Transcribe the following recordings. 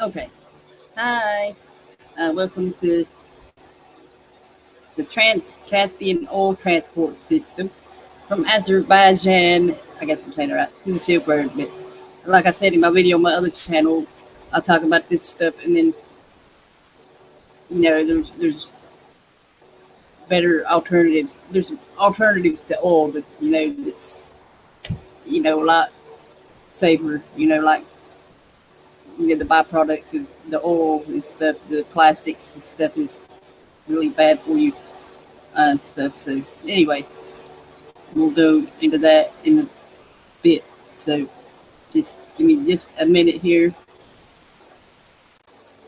Okay. Hi. Welcome to the Trans-Caspian Oil Transport System from Azerbaijan. I guess I'm saying it right. To the Silk Road. But like I said in my video on my other channel, I'll talk about this stuff, and then there's better alternatives. There's alternatives to oil that that's a lot safer. Like the byproducts of the oil and stuff, the plastics and stuff is really bad for you and stuff. So anyway, we'll go into that in a bit. So just give me just a minute here,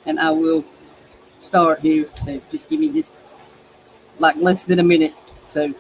and I will start here. So just give me just like less than a minute. So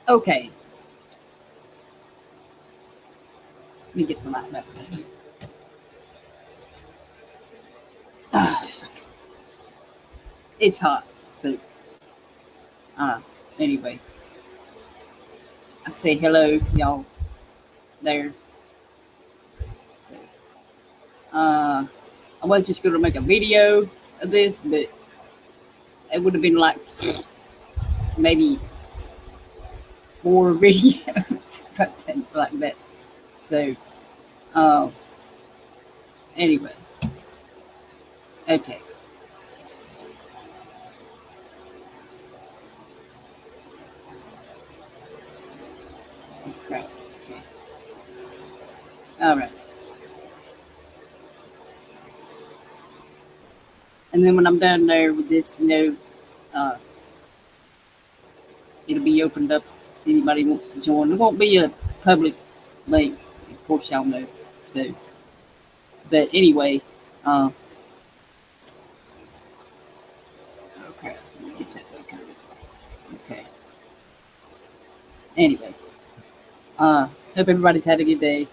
okay, let me get the mic back. It's hot. So uh, anyway, I say hello, y'all there. So uh, I was just going to make a video of this, but it would have been like maybe 4 videos, things like that. So uh, anyway, okay, okay, okay. All right. And then when I'm done there with this, uh, it'll be opened up. If anybody wants to join, there won't be a public link, of course, y'all know. So, but anyway, uh, okay, let me get that back on. Okay. Anyway, hope everybody's had a good day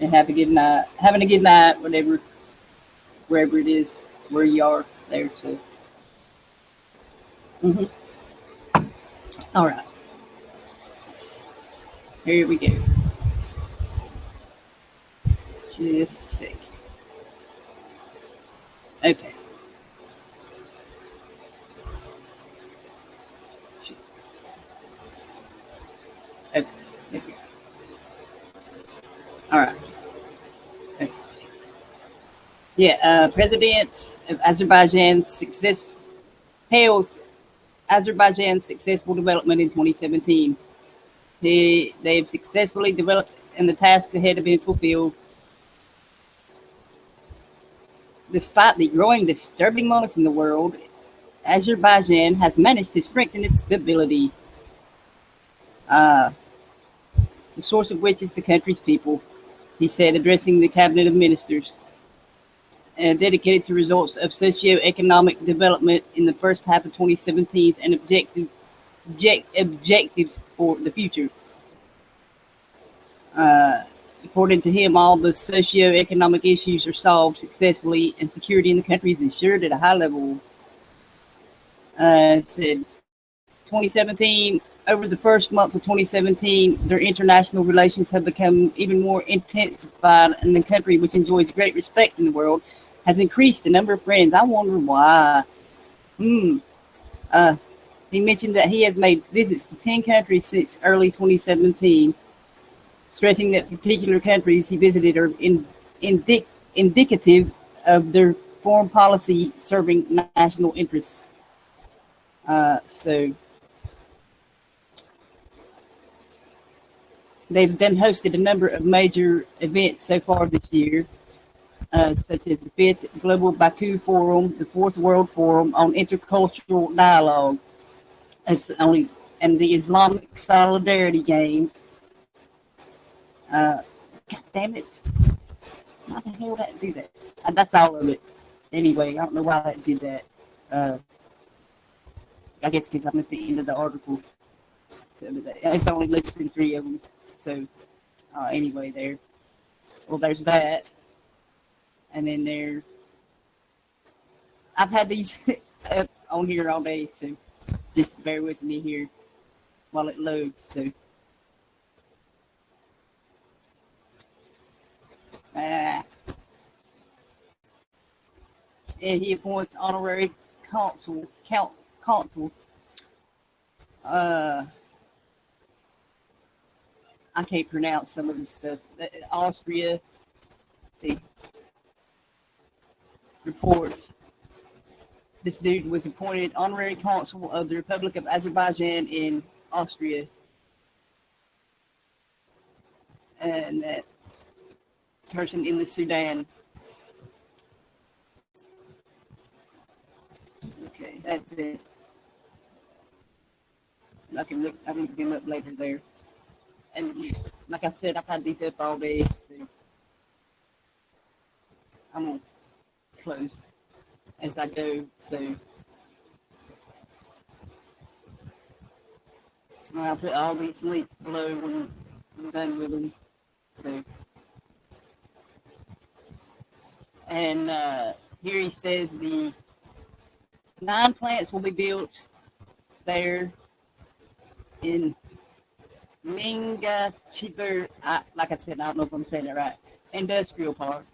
and have a good night. Having a good night, whatever, wherever it is, where you are there. So, all right, here we go. Just a sec. Okay. Okay. Okay. All right. Okay. Yeah. President of Azerbaijan hails Azerbaijan's successful development in 2017. They have successfully developed, and the task ahead have been fulfilled. Despite the growing disturbing moments in the world, Azerbaijan has managed to strengthen its stability, the source of which is the country's people, he said, addressing the cabinet of ministers, dedicated to results of socio-economic development in the first half of 2017 and objectives for the future. According to him, all the socio-economic issues are solved successfully and security in the country is ensured at a high level. Said 2017, over the first month of 2017, their international relations have become even more intensified, and the country, which enjoys great respect in the world, has increased the number of friends. I wonder why. He mentioned that he has made visits to 10 countries since early 2017, stressing that particular countries he visited are indicative of their foreign policy serving national interests. So they've then hosted a number of major events so far this year, such as the 5th Global Baku Forum, the 4th World Forum on Intercultural Dialogue, and the Islamic Solidarity Games. God damn it. Why the hell did that do that? That's all of it. Anyway, I don't know why that did that. I guess because I'm at the end of the article. So it's only listing 3 of them. So, anyway, there. Well, there's that. And then I've had these up on here all day, so just bear with me here while it loads. So, and he appoints honorary consuls. I can't pronounce some of this stuff. Austria, see, reports. This dude was appointed honorary consul of the Republic of Azerbaijan in Austria. And that person in the Sudan. Okay, that's it. I can look them up later there. And like I said, I've had these up all day, so I'm gonna close as I go. So I'll put all these links below when I'm done with them. So, and here he says the 9 plants will be built there in Mingachevir, like I said, I don't know if I'm saying it right, Industrial Park.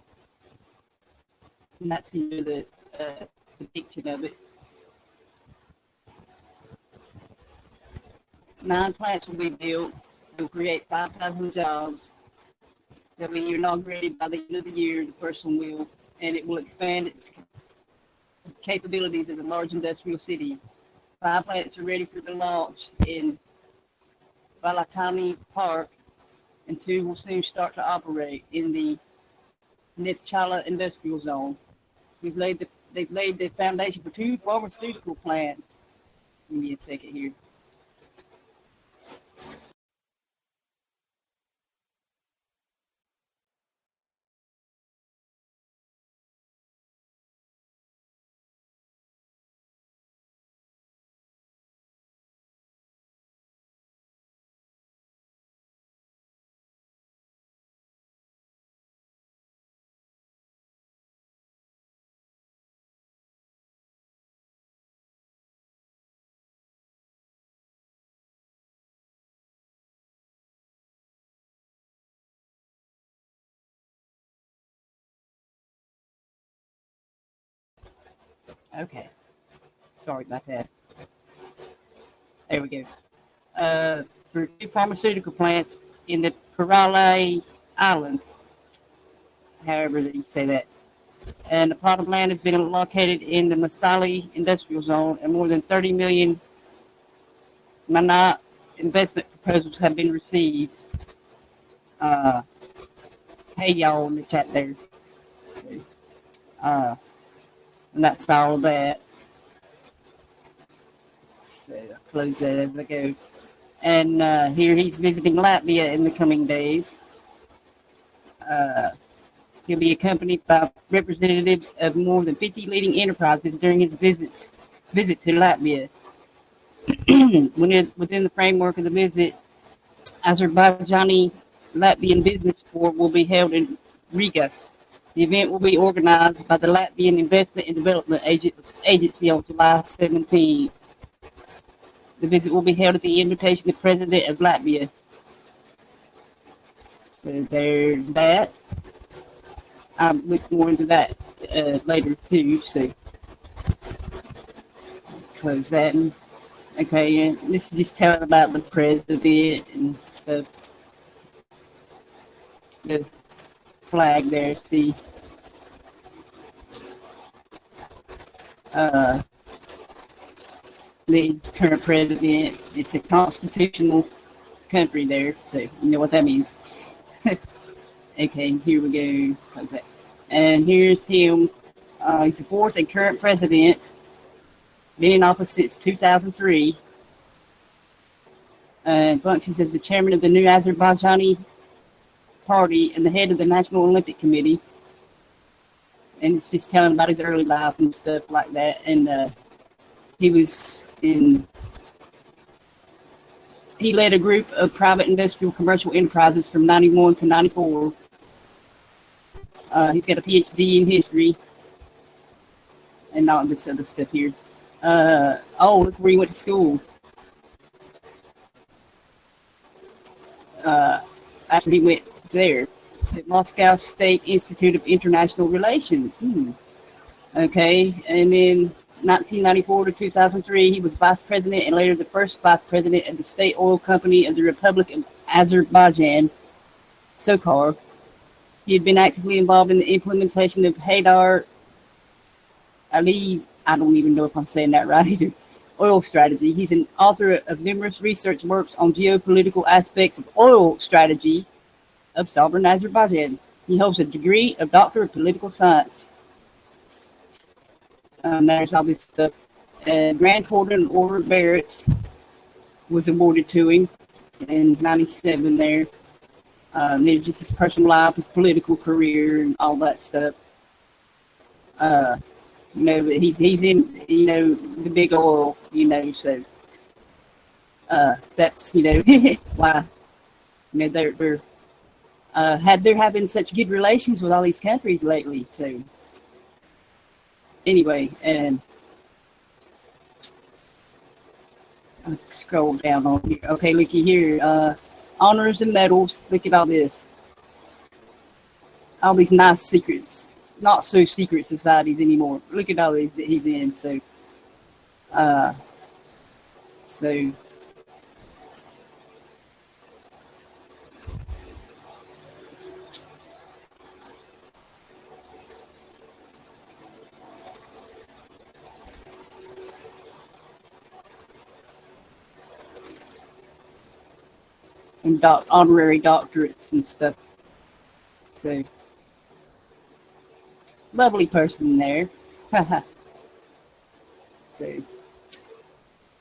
And that's the depiction of it. 9 plants will be built. They'll create 5,000 jobs. They'll be inaugurated by the end of the year. The first one will, and it will expand its capabilities as a large industrial city. 5 plants are ready for the launch in Balatani Park, and 2 will soon start to operate in the Nitchala Industrial Zone. They've laid the foundation for 2 pharmaceutical plants. Give me a second here. Okay. Sorry about that. There we go. For two pharmaceutical plants in the Kerala Island, however you say that. And the plot of land has been located in the Masali Industrial Zone, and more than 30 million mana investment proposals have been received. Hey, y'all in the chat there. So, and that's all that. So I'll close that as I go. And here he's visiting Latvia in the coming days. He'll be accompanied by representatives of more than 50 leading enterprises during his visit to Latvia. Within the framework of the visit, Azerbaijani Latvian Business Forum will be held in Riga. The event will be organized by the Latvian Investment and Development Agency on July 17th. The visit will be held at the invitation of the President of Latvia. So there's that. I'll look more into that later too. So close that. Okay, and this is just telling about the president and stuff. The flag there, see. The current president. It's a constitutional country there, so you know what that means. Okay, here we go. How's that? And here's him. He's the fourth and current president. Been in office since 2003. And functions as the chairman of the new Azerbaijani party and the head of the National Olympic Committee. And it's just telling about his early life and stuff like that. And he led a group of private industrial commercial enterprises from 91 to 94. He's got a PhD in history and all this other stuff here. Look where he went to school. After he went there, at Moscow State Institute of International Relations. Okay, and then 1994 to 2003, he was vice president and later the first vice president of the State Oil Company of the Republic of Azerbaijan, SOCAR. He had been actively involved in the implementation of Haydar Aliyev, I don't even know if I'm saying that right either, oil strategy. He's an author of numerous research works on geopolitical aspects of oil strategy of sovereign Azerbaijan. He holds a degree of Doctor of Political Science. There's all this stuff. Grand Order Barrett was awarded to him in 97 there. There's just his personal life, his political career, and all that stuff. But he's in, the big oil, so that's, why, they're having such good relations with all these countries lately, so anyway, and I'll scroll down on here. Okay, looky here, honors and medals, look at all this. All these nice secrets. Not so secret societies anymore. Look at all these that he's in. So and honorary doctorates and stuff. So lovely person there. So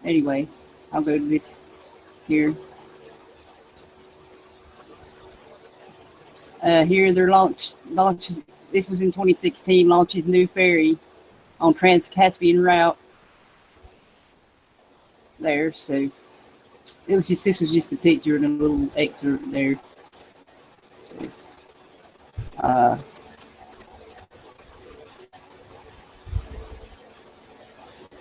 anyway, I'll go to this here. Here they're launch. This was in 2016. Launches new ferry on Trans-Caspian Route. There, so this was just a picture and a little excerpt there. So,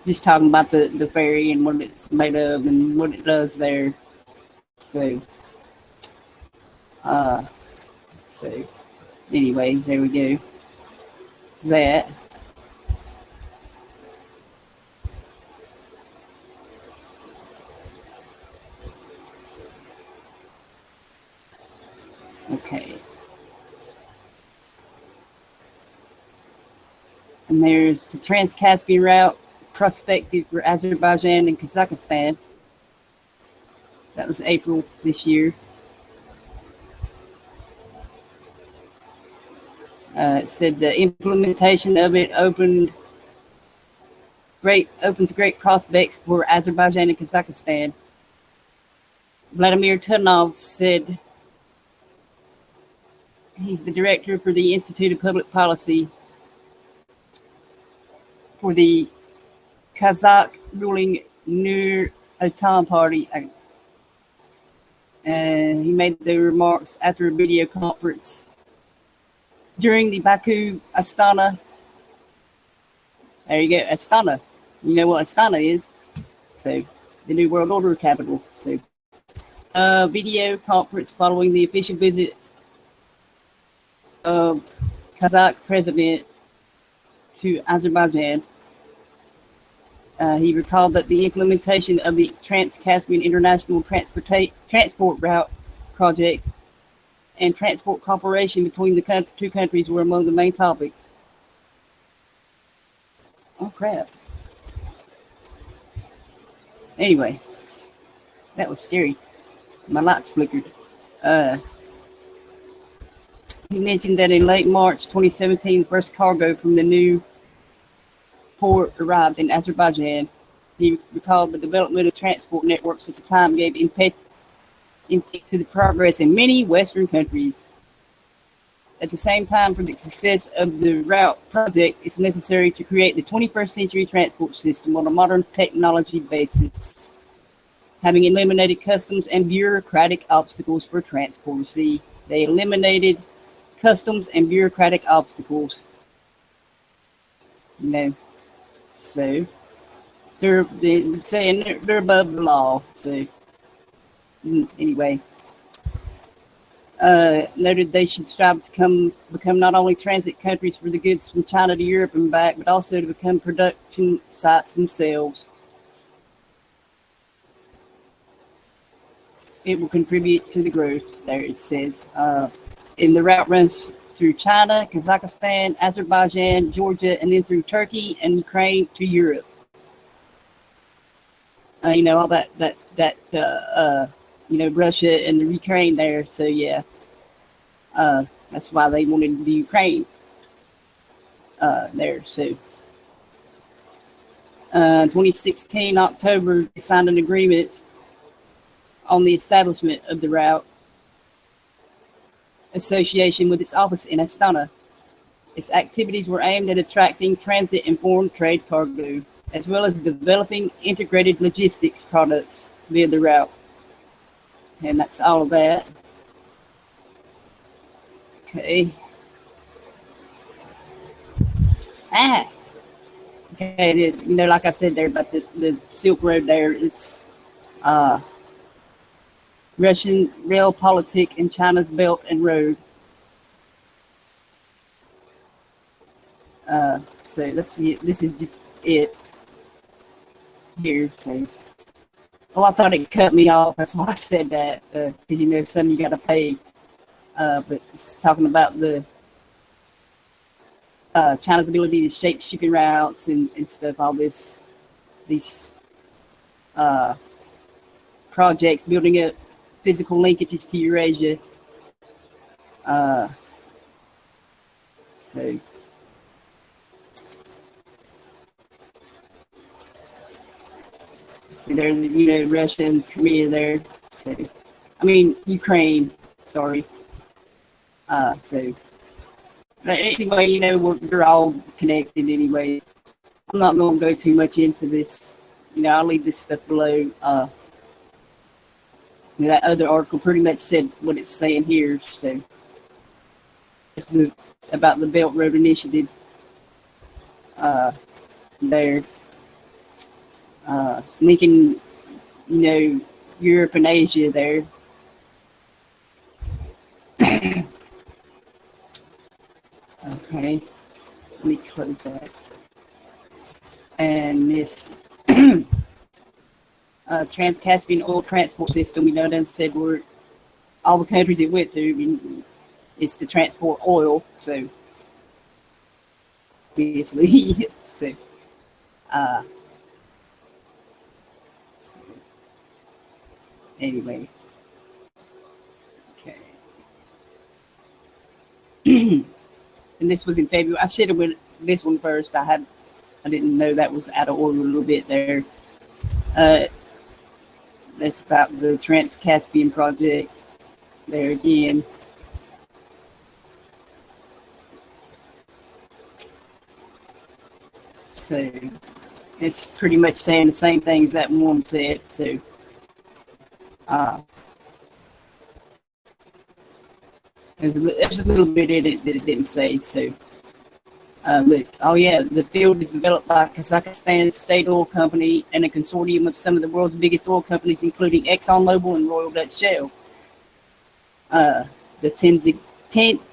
just talking about the ferry and what it's made of and what it does there. So, anyway, there we go. That. And there's the Trans-Caspian Route, prospective for Azerbaijan and Kazakhstan. That was April this year. It said the implementation of it opens great prospects for Azerbaijan and Kazakhstan. Vladimir Tunov said he's the director for the Institute of Public Policy for the Kazakh ruling Nur Otan Party. And he made the remarks after a video conference during the Baku Astana. There you go, Astana. You know what Astana is. So, the New World Order capital. So, video conference following the official visit of Kazakh president to Azerbaijan. He recalled that the implementation of the Trans-Caspian International Transport Route project and transport cooperation between the two countries were among the main topics. Oh, crap. Anyway, that was scary. My lights flickered. He mentioned that in late March 2017, the first cargo from the new port arrived in Azerbaijan. He recalled the development of transport networks at the time gave impetus to the progress in many Western countries. At the same time, for the success of the route project, it's necessary to create the 21st century transport system on a modern technology basis, having eliminated customs and bureaucratic obstacles for transport. See, they eliminated customs and bureaucratic obstacles. You know, so they're saying they're above the law. So anyway, noted they should strive to become not only transit countries for the goods from China to Europe and back, but also to become production sites themselves. It will contribute to the growth. There it says. And the route runs through China, Kazakhstan, Azerbaijan, Georgia, and then through Turkey and Ukraine to Europe. You know, all that you know, Russia and the Ukraine there. So yeah, that's why they wanted the Ukraine there. So 2016 October, they signed an agreement on the establishment of the route association with its office in Astana. Its activities were aimed at attracting transit-informed trade cargo, as well as developing integrated logistics products via the route. And that's all of that. Okay. Okay, you know, like I said there about the Silk Road there, it's Russian Railpolitick and China's Belt and Road. So let's see, this is just it here. So, oh, I thought it cut me off. That's why I said that, because you know, some you got to pay. But it's talking about the China's ability to shape shipping routes and stuff. All these projects building up physical linkages to Eurasia. So there's, you know, Russia and Korea there. So, I mean, Ukraine, sorry. So, but anyway, you know, we're all connected anyway. I'm not going to go too much into this. You know, I'll leave this stuff below. That other article pretty much said what it's saying here. So, just about the Belt Road Initiative there. Linking, you know, Europe and Asia there. Okay, let me close that. And this Trans-Caspian Oil Transport System, we know that said we're all the countries it went through. I mean, it's to transport oil, so obviously. So, uh, anyway, okay. And this was in February. I should have went this one first. I didn't know that was out of order a little bit there. Uh, that's about the Trans-Caspian project there again. So it's pretty much saying the same thing as that one said. So uh, there's a little bit in it that it didn't say. So look, oh yeah, the field is developed by Kazakhstan State Oil Company and a consortium of some of the world's biggest oil companies, including ExxonMobil and Royal Dutch Shell. The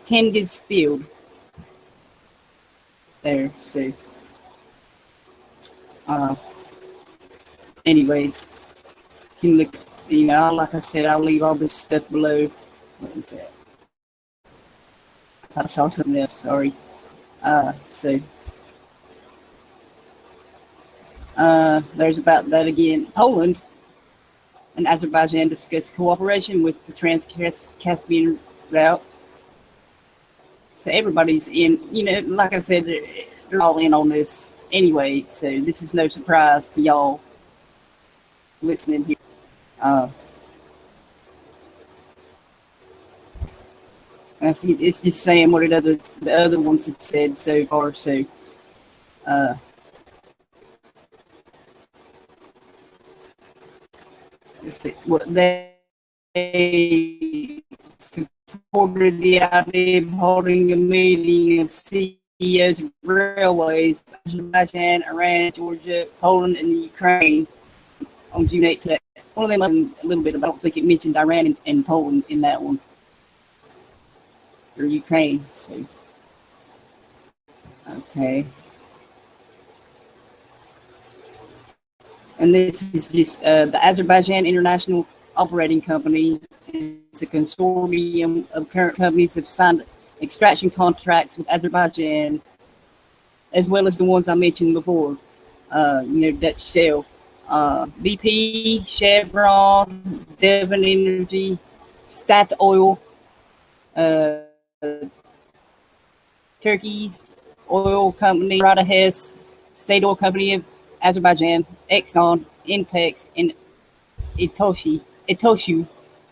Tengiz field there. So, anyways, you can look. Like I said, I'll leave all this stuff below. What is that? I thought I saw something else. Sorry. So, there's about that again. Poland and Azerbaijan discuss cooperation with the Trans-Caspian Route. So everybody's in, like I said, they're all in on this anyway. So this is no surprise to y'all listening here. It's just saying what the other ones have said so far. So, let's see what they supported the idea of holding a meeting of CEOs of railways, Azerbaijan, Iran, Georgia, Poland, and the Ukraine on June 8th. One of them a little bit, but I don't think it mentioned Iran and Poland in that one. Or Ukraine. So, okay. And this is just the Azerbaijan International Operating Company. It's a consortium of current companies that have signed extraction contracts with Azerbaijan, as well as the ones I mentioned before. Dutch Shell, BP, Chevron, Devon Energy, Statoil, Turkey's oil company, Rada Hess, State Oil Company of Azerbaijan, Exxon, Inpex, and Itoshu,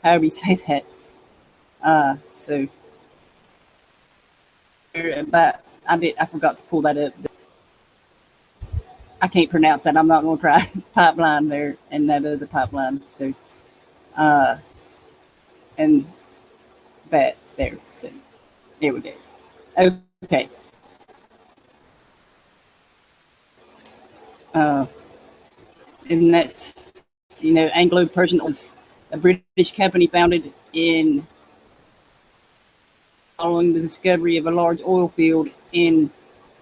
however you say that. So, but I forgot to pull that up. I can't pronounce that. I'm not going to try. Pipeline there and that other pipeline. So, and that there. So, there we go. Okay. And that's, Anglo-Persian was a British company founded in following the discovery of a large oil field in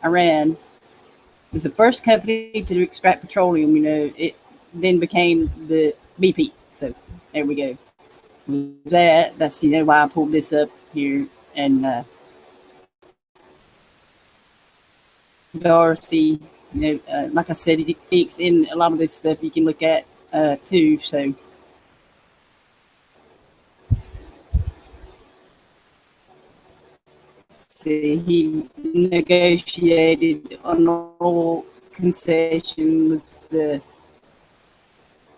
Iran. It was the first company to extract petroleum. It then became the BP. So there we go. That's why I pulled this up here. And Darcy, like I said, it speaks in a lot of this stuff you can look at too. So, see, he negotiated an oil concession with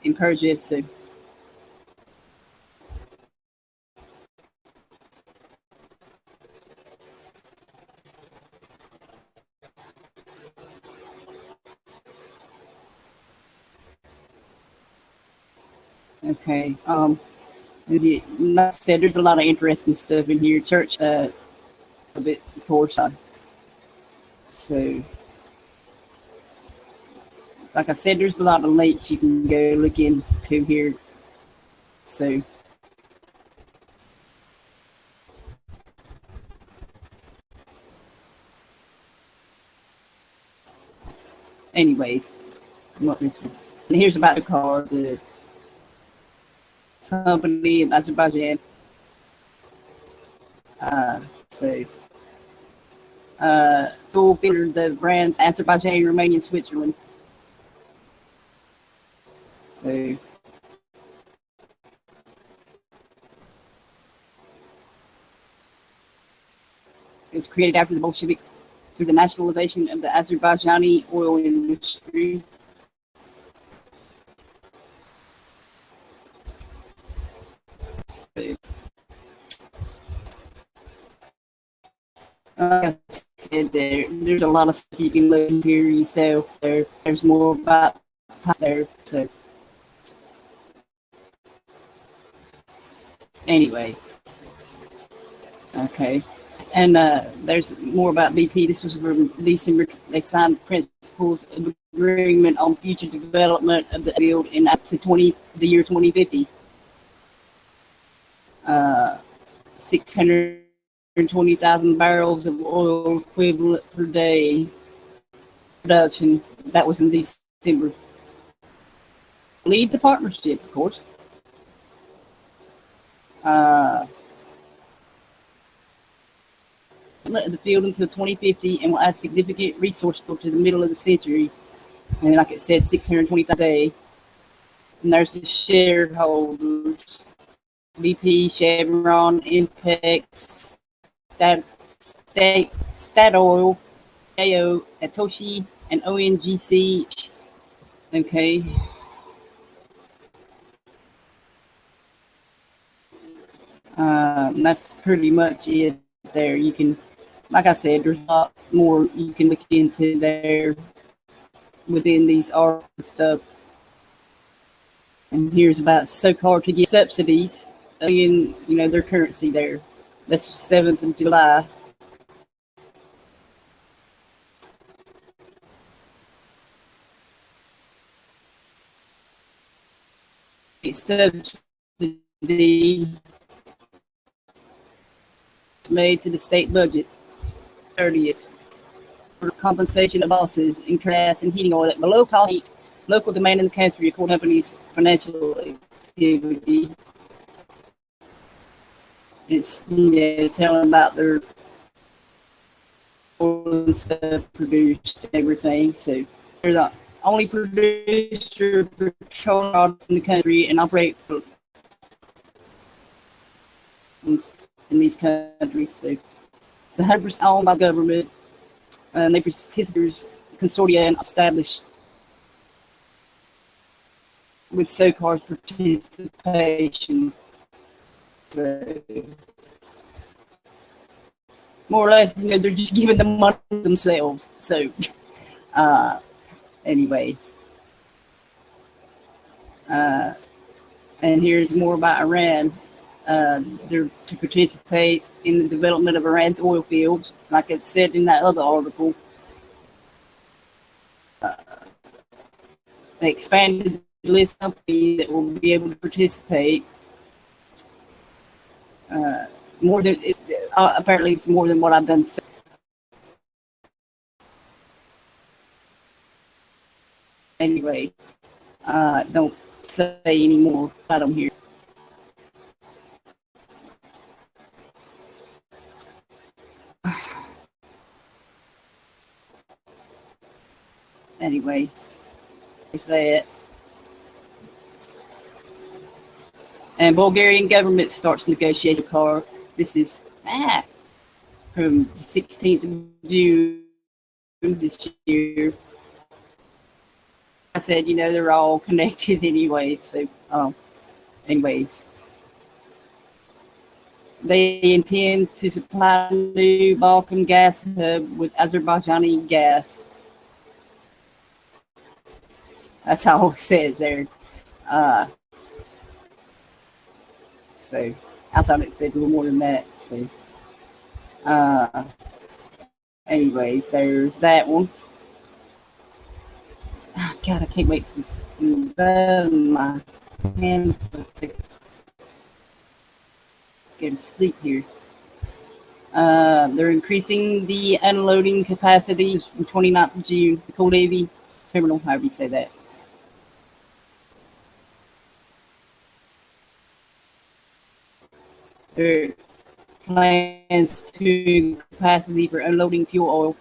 in Persia. So, okay. Like I said, there's a lot of interesting stuff in here. Church, a bit, of course. So, like I said, there's a lot of links you can go look into here. So, anyways, what this one. And here's about the car, the company in Azerbaijan. So, oil field, the brand Azerbaijan, Romania, and Switzerland. So it was created after the Bolshevik through the nationalization of the Azerbaijani oil industry. Like I said, there's a lot of stuff you can look here yourself. There's more about there. So anyway, okay. And there's more about BP. This was from December. They signed principles of agreement on future development of the field in up to the year 2050. 620,000 barrels of oil equivalent per day production. That was in December. Lead the partnership, of course. The field until 2050 and will add significant resource to the middle of the century. And like it said, 620,000 a day. And there's the shareholders: BP, Chevron, Impex, Statoil, AO, Atoshi, and ONGC. Okay. That's pretty much it there. You can, like I said, there's a lot more you can look into there within these articles and stuff. And here's about SOCAR to get subsidies in, their currency there. That's the 7th of July. It's subsidy made to the state budget. 30th. For compensation of losses in gas and heating oil at below cost, local demand in the country according to companies' financial activity. It's telling about their oil and stuff produced and everything. So they're the only producer of petroleum products in the country and operate in these countries. So it's 100% owned by government, and they participate consortia and established with SOCAR's participation. So, more or less, they're just giving the money themselves. So, anyway. And here's more about Iran. They're to participate in the development of Iran's oil fields, like it said in that other article. They expanded the list of companies that will be able to participate. More than apparently, it's more than what I've done. Anyway, don't say any more about them here. Anyway, there's that. And Bulgarian government starts negotiating car. This is from the 16th of June this year. I said, they're all connected anyway. So, anyways, they intend to supply a new Balkan gas hub with Azerbaijani gas. That's all it says there. So I thought it said a little more than that. So, anyways, there's that one. Oh, God, I can't wait to my hand. Go to sleep here. They're increasing the unloading capacity from 29th of June. Coal Navy Terminal, however you say that. Their plans to capacity for unloading fuel oil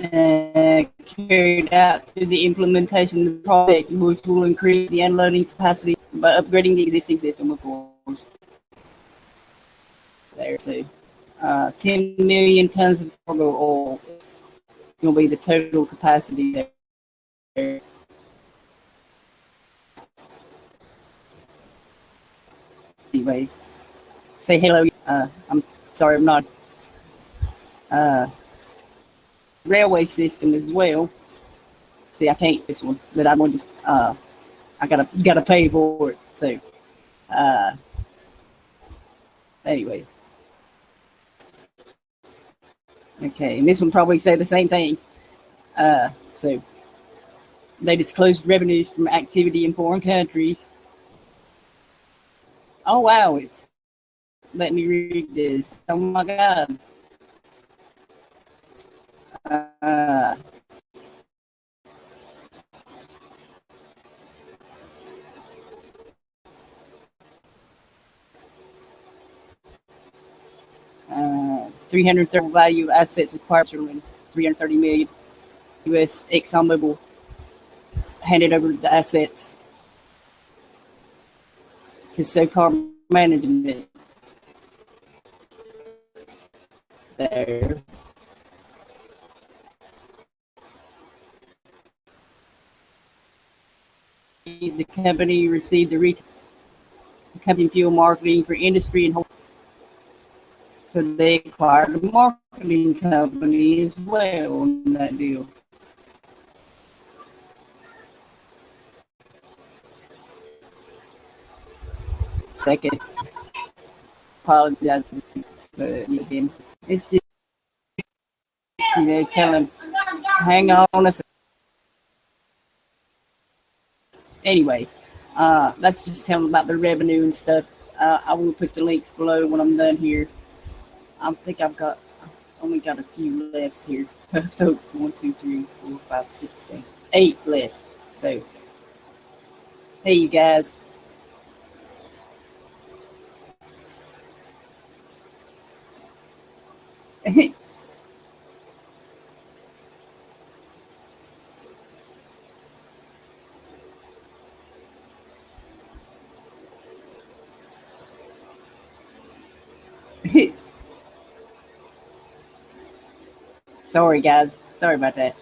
carried out through the implementation of the project, which will increase the unloading capacity by upgrading the existing system, of course. There, so 10 million tons of cargo oil is going to be the total capacity there. Anyways, say hello. I'm sorry, I'm not. Railway system as well. See, I can't this one, but I'm going to. You gotta pay for it. So, anyway, okay, and this one probably say the same thing. So they disclosed revenues from activity in foreign countries. Oh wow, let me read this. Oh my god. 330 value assets acquired from 330 million. U.S. ExxonMobil handed over the assets to SOCAR management. There. The company received the retail company fuel marketing for industry and so they acquired a marketing company as well in that deal. Second, apologize again. It's just tell him, hang on a second. Anyway, let's just tell them about the revenue and stuff. I will put the links below when I'm done here. I think I've only got a few left here. So 1, 2, 3, 4, 5, 6, 7, 8 left. So, hey, you guys. Sorry, guys. Sorry about that.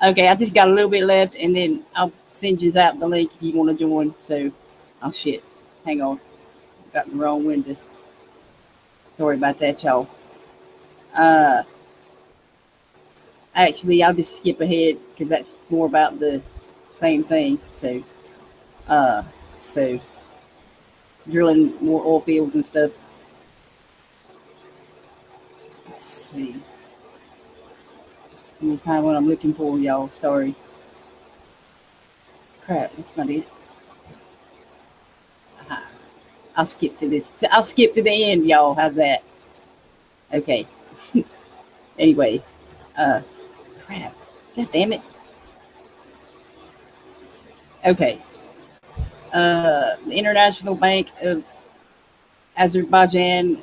Okay, I just got a little bit left, and then I'll send you out the link if you want to join. So, oh shit, hang on, got the wrong window. Sorry about that, y'all. Actually, I'll just skip ahead because that's more about the same thing. So, so drilling more oil fields and stuff. Let's see. Let me find what I'm looking for, y'all. Sorry. Crap, that's not it. I'll skip to this. I'll skip to the end, y'all. How's that? Okay. Anyways, crap. God damn it. Okay. The International Bank of Azerbaijan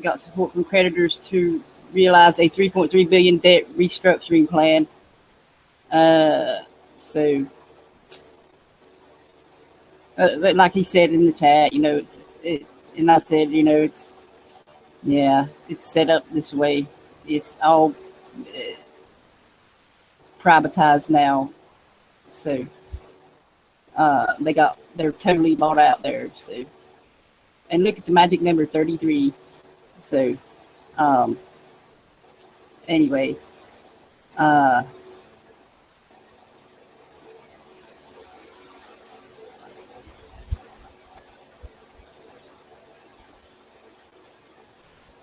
got support from creditors to realize a 3.3 billion debt restructuring plan. So, like he said in the chat, and I said, it's set up this way. It's all privatized now. So, they're totally bought out there. So, and look at the magic number 33. So, anyway,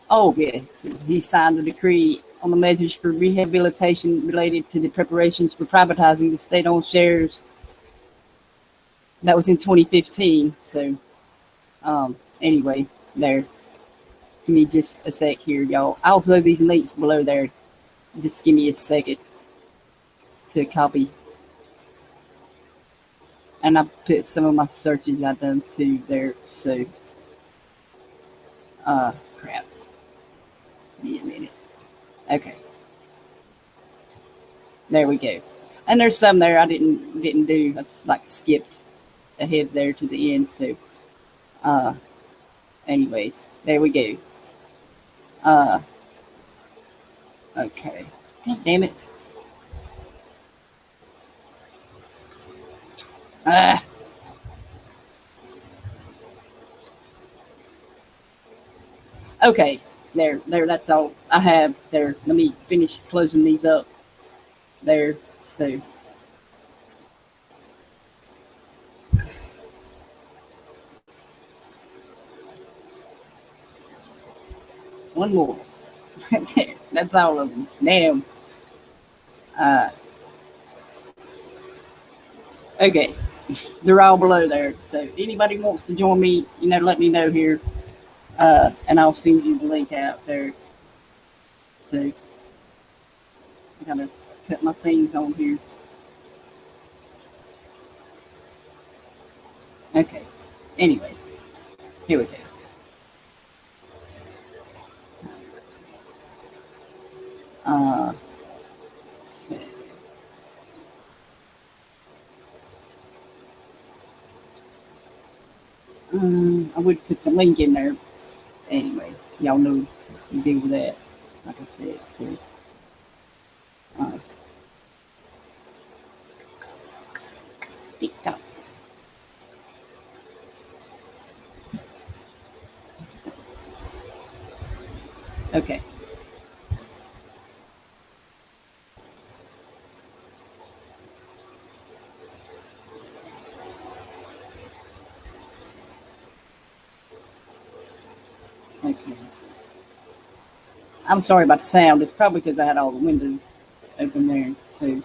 oh yeah, he signed a decree on the measures for rehabilitation related to the preparations for privatizing the state-owned shares. That was in 2015. So, anyway, there. Give me just a sec here, y'all. I'll throw these links below there. Just give me a second to copy. And I put some of my searches I've done too there. So, crap. Give me a minute. Okay. There we go. And there's some there I didn't do. I just like skipped ahead there to the end. So, anyways, there we go. Okay. God damn it. Okay. There. That's all I have there. Let me finish closing these up there. So, one more. That's all of them. Damn. Okay. They're all below there. So anybody wants to join me, let me know here. And I'll send you the link out there. So I gotta cut my things on here. Okay. Anyway, here we go. I would put the link in there. Anyway, y'all know you deal with that. Like I said, so TikTok. Okay. Okay. I'm sorry about the sound. It's probably because I had all the windows open there. So,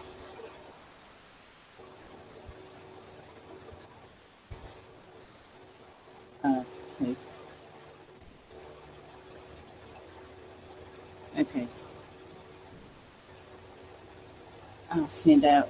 so okay. I'll send out.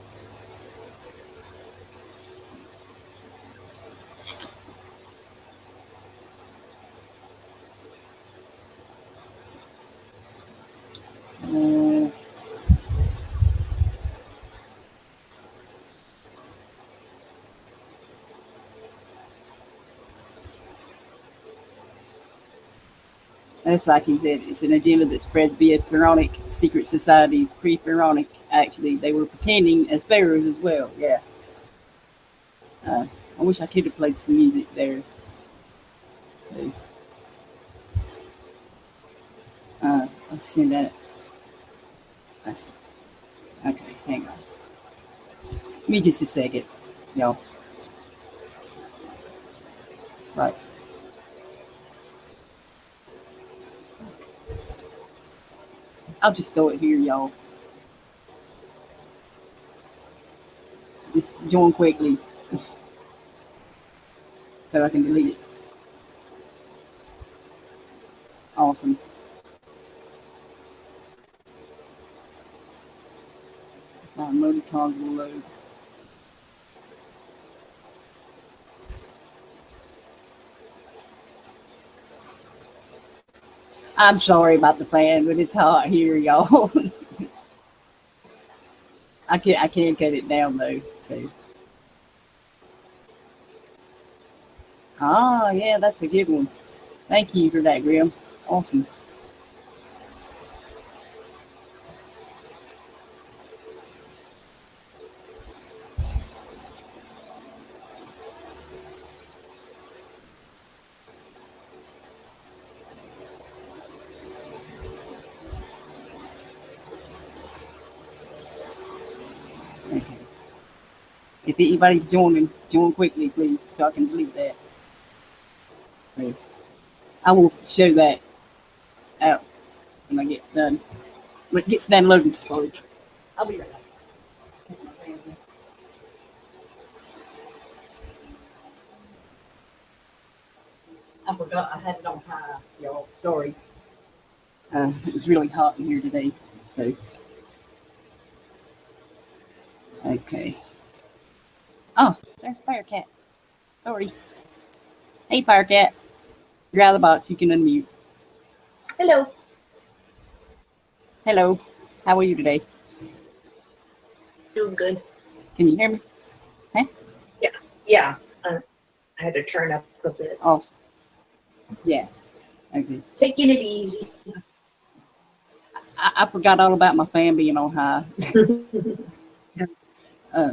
That's like he said, it's an agenda that spreads via pharaonic secret societies, pre-pharaonic. Actually, they were pretending as pharaohs as well. Yeah. I wish I could have played some music there. So, let's send that. That's, okay, hang on. Give me just a second, y'all. It's like, I'll just throw it here, y'all. Just join quickly so I can delete it. Awesome. Emoticons will load. I'm sorry about the fan, but it's hot here, y'all. I can't cut it down though. So. Ah, yeah, that's a good one. Thank you for that, Grim. Awesome. Okay. If anybody's joining, join quickly, please, so I can delete that. Okay. I will show that out when I get done. When it gets done loading. Sorry. I'll be right back. I forgot I had it on high, y'all. Sorry. It was really hot in here today, so. Okay. Oh, there's Firecat. Sorry. Hey, Firecat. You're out of the box. You can unmute. Hello. Hello. How are you today? Doing good. Can you hear me? Huh? Yeah. I had to turn up a bit. Awesome. Yeah. Okay. Taking it easy. I forgot all about my fan being on high.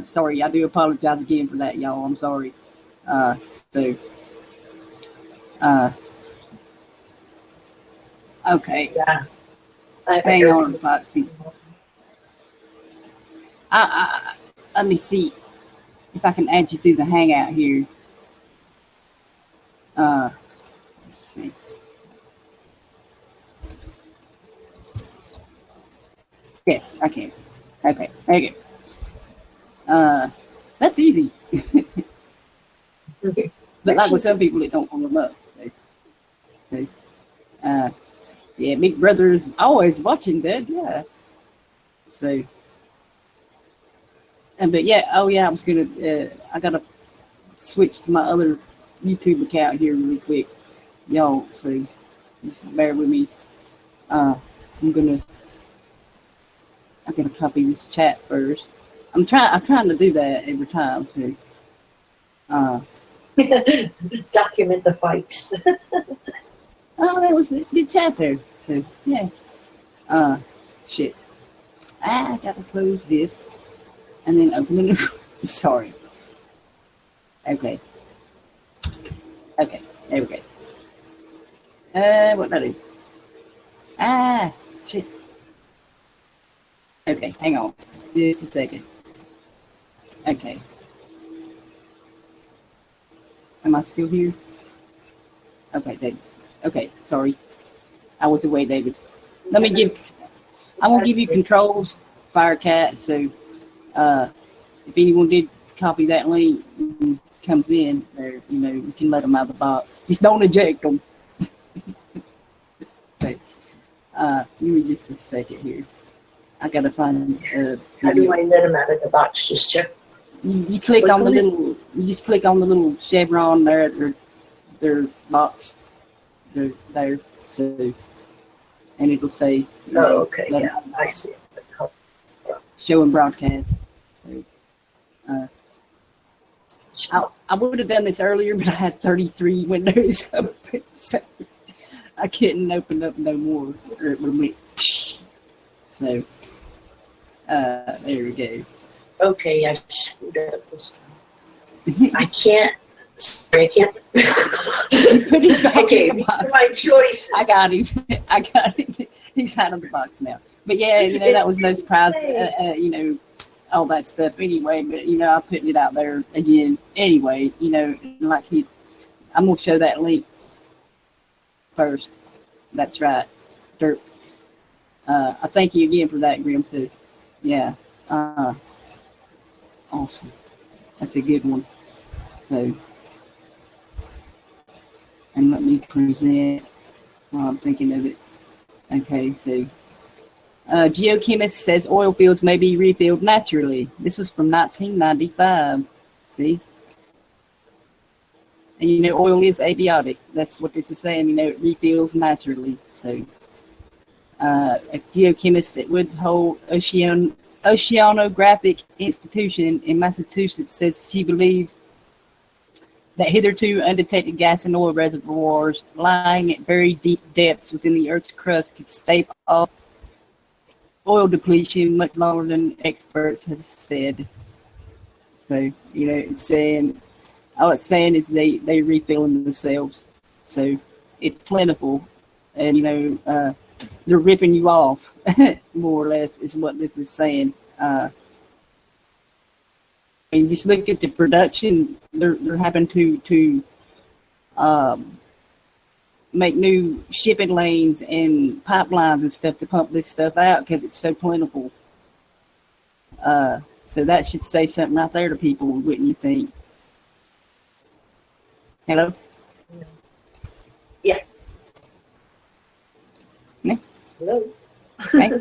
Sorry, I do apologize again for that, y'all. I'm sorry. So, okay. Yeah. Hang on, Foxy. Let me see if I can add you through the Hangout here. Let's see. Yes, I can. Okay, okay. That's easy. But like with some people, it don't pull them up. So, yeah, Big Brother is always watching that. Yeah. So, but yeah, oh yeah, I was gonna. I gotta switch to my other YouTube account here really quick, y'all. So just bear with me. I gotta copy this chat first. I'm trying to do that every time. So, document the fights. oh, that was a good chat there. So yeah. Shit. I gotta close this and then open the new. I'm sorry. Okay. Okay. There we go. What did I do? Shit. Okay, hang on. Just a second. Okay. Am I still here? Okay, David. Okay, sorry. I was away, David. I'm gonna give you controls, Firecat, so if anyone did copy that link and comes in, or you can let them out of the box. Just don't eject them. Okay. Give me just a second here. I gotta find. How do I let them out of the box? Just check. You click on the little. You just click on the little chevron there at their box. They're there, so and it'll say. Oh, okay. Yeah, I see. Show and broadcast. So, I would have done this earlier, but I had 33 windows open, so I couldn't open up no more, or it would have went. So, there we go. Okay, I screwed up this time. I can't. Sorry, I can't. Put it back Okay, in the box. these are my choices. I got him. He's out of the box now. But yeah, that was no surprise. All that stuff anyway. But I'm putting it out there again anyway. Like I'm gonna show that link first. That's right, Dirt. I thank you again for that, Grim. Too. Yeah. Awesome. That's a good one. So, and let me present while I'm thinking of it. Okay, so geochemist says oil fields may be refilled naturally. This was from 1995. See? And oil is abiotic. That's what this is saying. It refills naturally. So, a geochemist at Woods Hole Oceanographic Institution in Massachusetts says she believes that hitherto undetected gas and oil reservoirs lying at very deep depths within the Earth's crust could stave off oil depletion much longer than experts have said. So, it's saying, all it's saying is they refilling themselves. So, it's plentiful. And, they're ripping you off, more or less, is what this is saying. And just look at the production. They're having to make new shipping lanes and pipelines and stuff to pump this stuff out because it's so plentiful. So that should say something right there to people, wouldn't you think? Hello? Yeah. Yeah. Hello. Okay.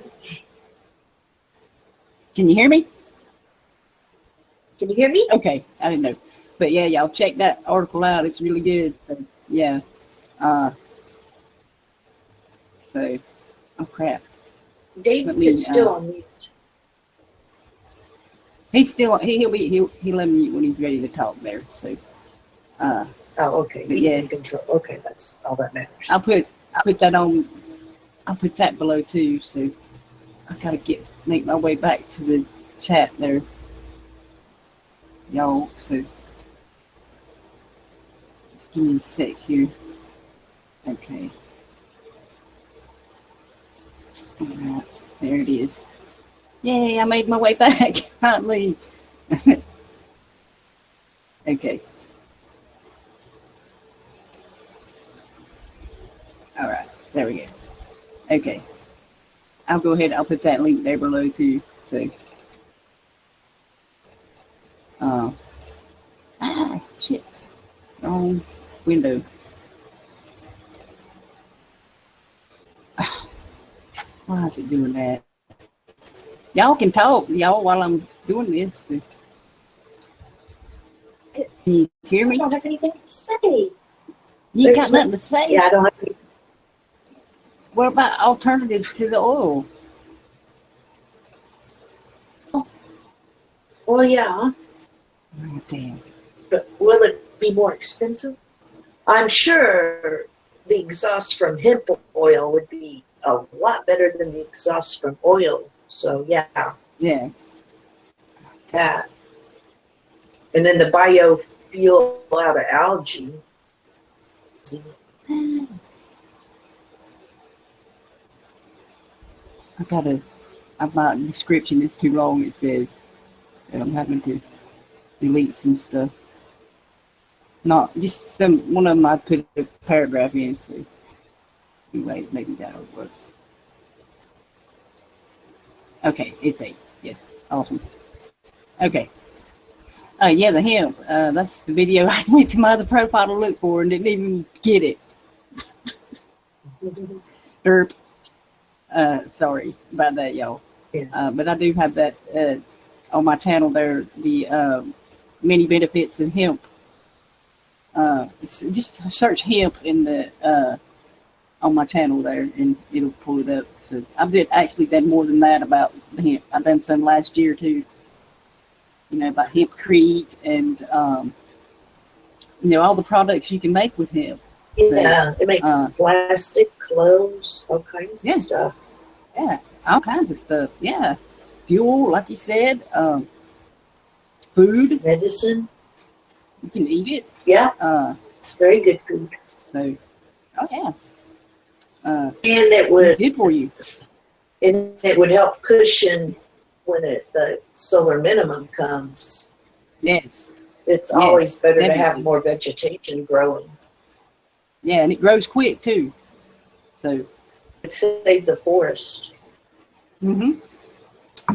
Can you hear me? Can you hear me? Okay, I didn't know. But yeah, y'all check that article out. It's really good. So, yeah. So, oh crap. David, it's still on mute. He's still he'll let me when he's ready to talk there. So. Oh, okay. He's Yeah. in control. Okay, that's all that matters. I'll put that on. I'll put that below too. So I gotta make my way back to the chat there, y'all. So just give me a sec here. Okay. All right, there it is. Yay! I made my way back. Finally. Okay. All right, there we go. Okay, I'll go ahead. I'll put that link there below too. So, shit, wrong window. Why is it doing that? Y'all can talk, y'all, while I'm doing this. Can you hear me? I don't have anything to say. You got nothing to say? Yeah, I don't have anything. What about alternatives to the oil? Well, yeah. Oh, damn. But will it be more expensive? I'm sure the exhaust from hemp oil would be a lot better than the exhaust from oil. So, yeah. Yeah. That. And then the biofuel out of algae. My description is too long, it says. So I'm having to delete some stuff. Not just one of them I put a paragraph in, so anyway, maybe that'll work. Okay, it's 8. Yes, awesome. Okay. Yeah, the hemp. That's the video I went to my other profile to look for and didn't even get it. Derp. Sorry about that, y'all. Yeah. But I do have that on my channel there, the many benefits of hemp. Just search hemp in the on my channel there, and it'll pull it up. So I've actually done more than that about the hemp. I've done some last year too. You know, about hempcrete and you know, all the products you can make with hemp. Yeah, so, it makes plastic, clothes, all kinds of stuff. Yeah, all kinds of stuff. Yeah, fuel, like you said, food, medicine. You can eat it. Yeah, it's very good food. So, oh yeah. And it would good for you. And it would help cushion when the solar minimum comes. Yes. It's always better to have more vegetation growing. Yeah, and it grows quick too. So it saved the forest. Mm-hmm.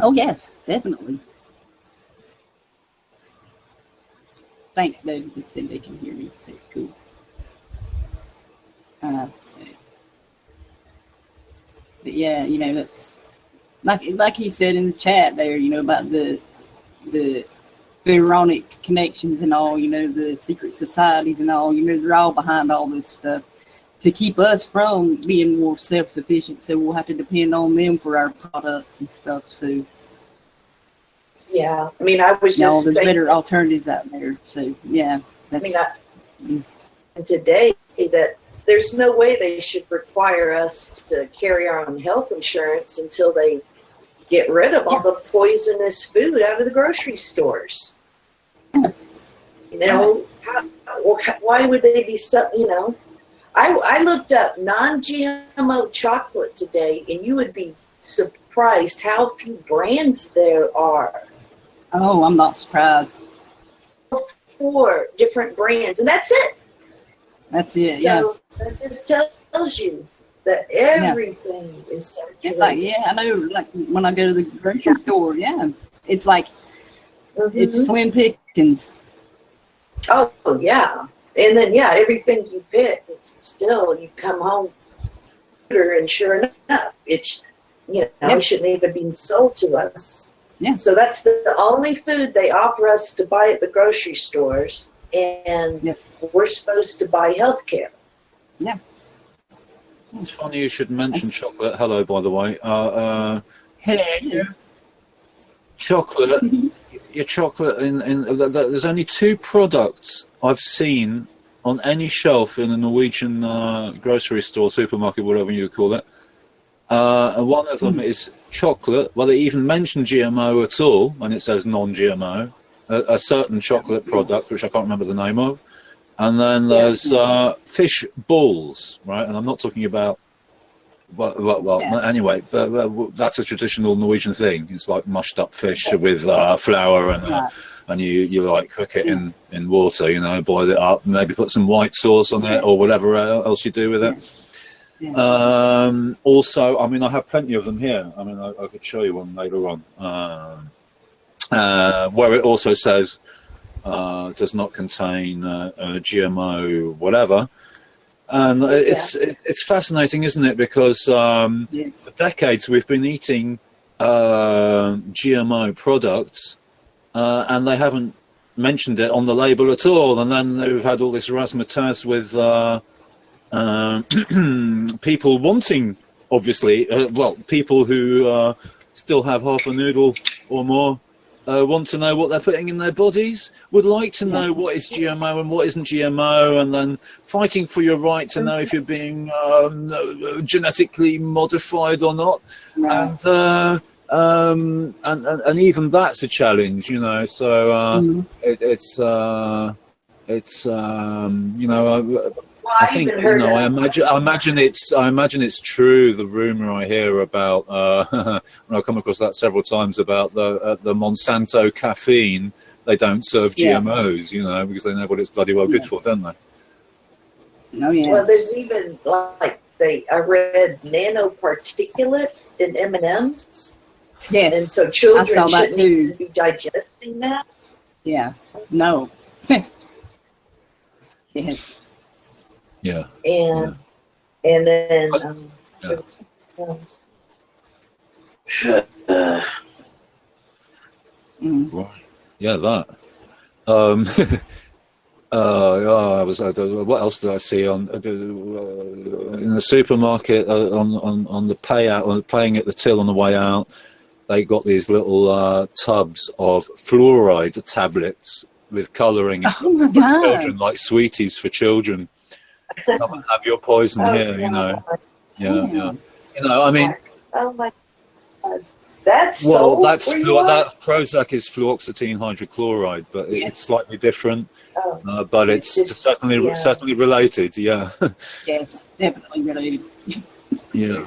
Oh yes, definitely. Thanks, David. They said they can hear me. So cool. So. But yeah, you know, that's like he said in the chat there, you know, about the pharaonic connections and all, you know, the secret societies and all, you know, they're all behind all this stuff to keep us from being more self-sufficient. So we'll have to depend on them for our products and stuff. So yeah, I mean, I was just there's better alternatives out there. So yeah, that's, and today that there's no way they should require us to carry our own health insurance until they get rid of all the poisonous food out of the grocery stores. You know, why would they be so, you know, I looked up non-GMO chocolate today, and you would be surprised how few brands there are. Oh, I'm not surprised. 4 different brands, and that's it. That's it, so that just tells you that everything is circulated. It's like, I know, like when I go to the grocery store, it's like, it's slim pickings. Oh, yeah. And then, everything you pick, it's still, you come home, and sure enough, it's, it shouldn't even be sold to us. Yeah. So that's the only food they offer us to buy at the grocery stores, and we're supposed to buy health care. Yeah. It's funny you should mention chocolate. Hello, by the way. Hello. chocolate, your chocolate there's only 2 products I've seen on any shelf in a Norwegian grocery store, supermarket, whatever you call it. And one of them is chocolate. Well, they even mention GMO at all, and it says non-GMO. A certain chocolate product, which I can't remember the name of. And then there's fish balls, right? And I'm not talking about, anyway, but that's a traditional Norwegian thing. It's like mushed up fish with flour and you like cook it in water, you know, boil it up, maybe put some white sauce on it or whatever else you do with it. Also, I mean, I have plenty of them here. I mean, I could show you one later on, where it also says does not contain GMO whatever. And it's fascinating, isn't it? Because for decades we've been eating GMO products, and they haven't mentioned it on the label at all. And then we've had all this razzmatazz with people wanting, obviously, people who still have half a noodle or more want to know what they're putting in their bodies, would like to know what is GMO and what isn't GMO, and then fighting for your right to know if you're being genetically modified or not. And even that's a challenge, you know. So it's you know, I think, you know, I imagine it's true. The rumor I hear about, and I've come across that several times about the Monsanto caffeine. They don't serve GMOs, you know, because they know what it's bloody well good for, don't they? Oh yeah. Well, there's even like I read nanoparticulates in M&Ms. Yes. And so children shouldn't even be digesting that. Yeah. No. Yes. Yeah. And then right. Yeah, that. I was. What else did I see on in the supermarket on the payout, on paying at the till on the way out? They got these little tubs of fluoride tablets with colouring. Oh my God! Children, like sweeties for children. Come and have your poison here, you know. Yeah. You know, I mean. Oh my God. That's that Prozac is fluoxetine hydrochloride, but it's slightly different. But it's certainly related. Yeah. Yes, definitely related. Yeah.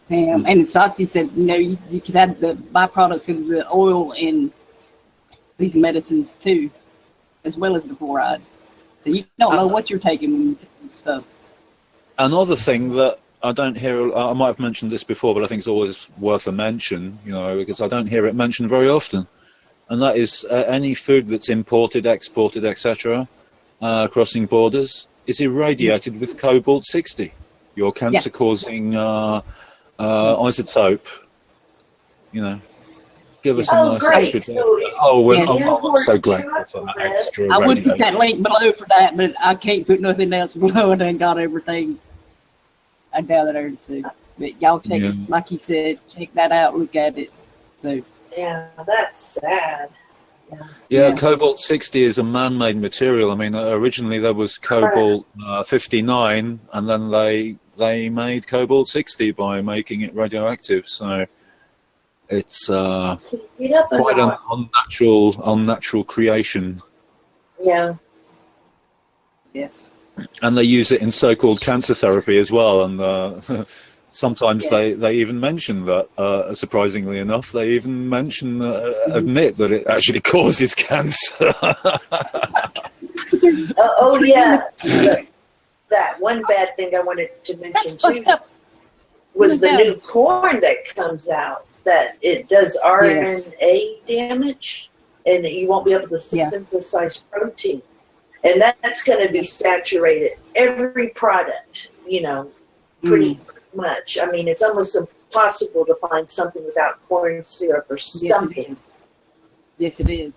And Soxy said, you know, you could have the byproducts of the oil in these medicines too, as well as the fluoride. So you don't know what you're taking when you take this stuff. Another thing that I don't hear, I might have mentioned this before, but I think it's always worth a mention, you know, because I don't hear it mentioned very often. And that is any food that's imported, exported, etc., crossing borders, is irradiated with cobalt-60, your cancer-causing isotope. You know, give us a nice extra. I'm so grateful for that extra. I would put that link below for that, but I can't put nothing else below. I done got everything down there to see. But y'all check it, like he said, check that out, look at it. So yeah, that's sad. Yeah, cobalt-60 is a man-made material. I mean, originally there was cobalt-59, and then they made cobalt-60 by making it radioactive. So it's quite an unnatural creation. Yeah. Yes. And they use it in so-called cancer therapy as well. And sometimes they even mention that, surprisingly enough, they even admit that it actually causes cancer. That one bad thing I wanted to mention too was the new corn that comes out, that it does RNA damage and you won't be able to synthesize protein. And that's going to be saturated. Every product, you know, pretty much. I mean, it's almost impossible to find something without corn syrup or something. Yes, it is.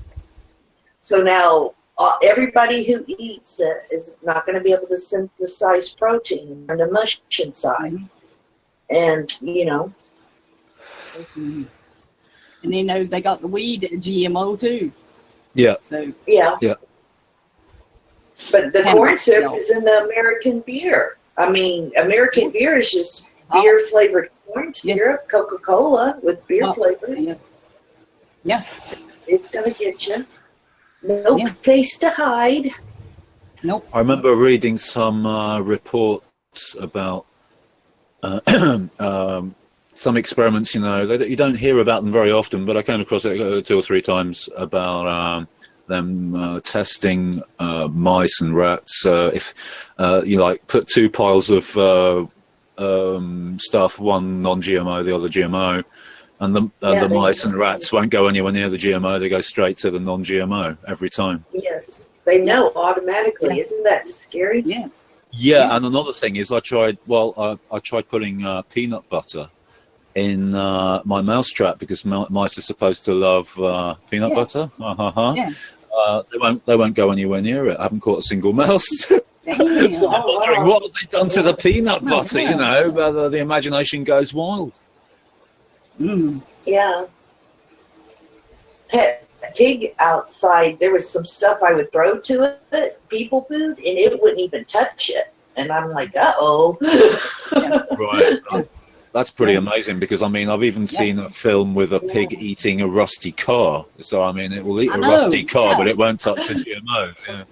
So now everybody who eats it is not going to be able to synthesize protein on the mush inside. And, you know. And you know they got the weed GMO too. Yeah. So Yeah. Yeah. But the Cannabis, corn syrup yeah. is in the American beer. I mean, American beer is just beer flavored corn syrup, Coca-Cola with beer flavor. Yeah. Yeah. It's gonna get you. No place to hide. Nope. I remember reading some reports about some experiments. You know, you don't hear about them very often, but I came across it 2 or 3 times about them testing mice and rats. If you like, put 2 piles of stuff, one non-GMO, the other GMO, and the mice and rats won't go anywhere near the GMO. They go straight to the non-GMO every time. Yes, they know automatically. Yeah. Isn't that scary? Yeah. Yeah, and another thing is I tried putting peanut butter in my mousetrap because mice are supposed to love peanut butter. Yeah. They won't go anywhere near it. I haven't caught a single mouse. Damn. So I'm wondering what have they done to the peanut butter, you know, the imagination goes wild. Mm. Yeah. Had a pig outside. There was some stuff I would throw to it, people food, and it wouldn't even touch it. And I'm like, uh-oh. Right. That's pretty amazing because, I mean, I've even seen a film with a pig eating a rusty car. So, I mean, it will eat a rusty car, but it won't touch the GMOs. Yeah.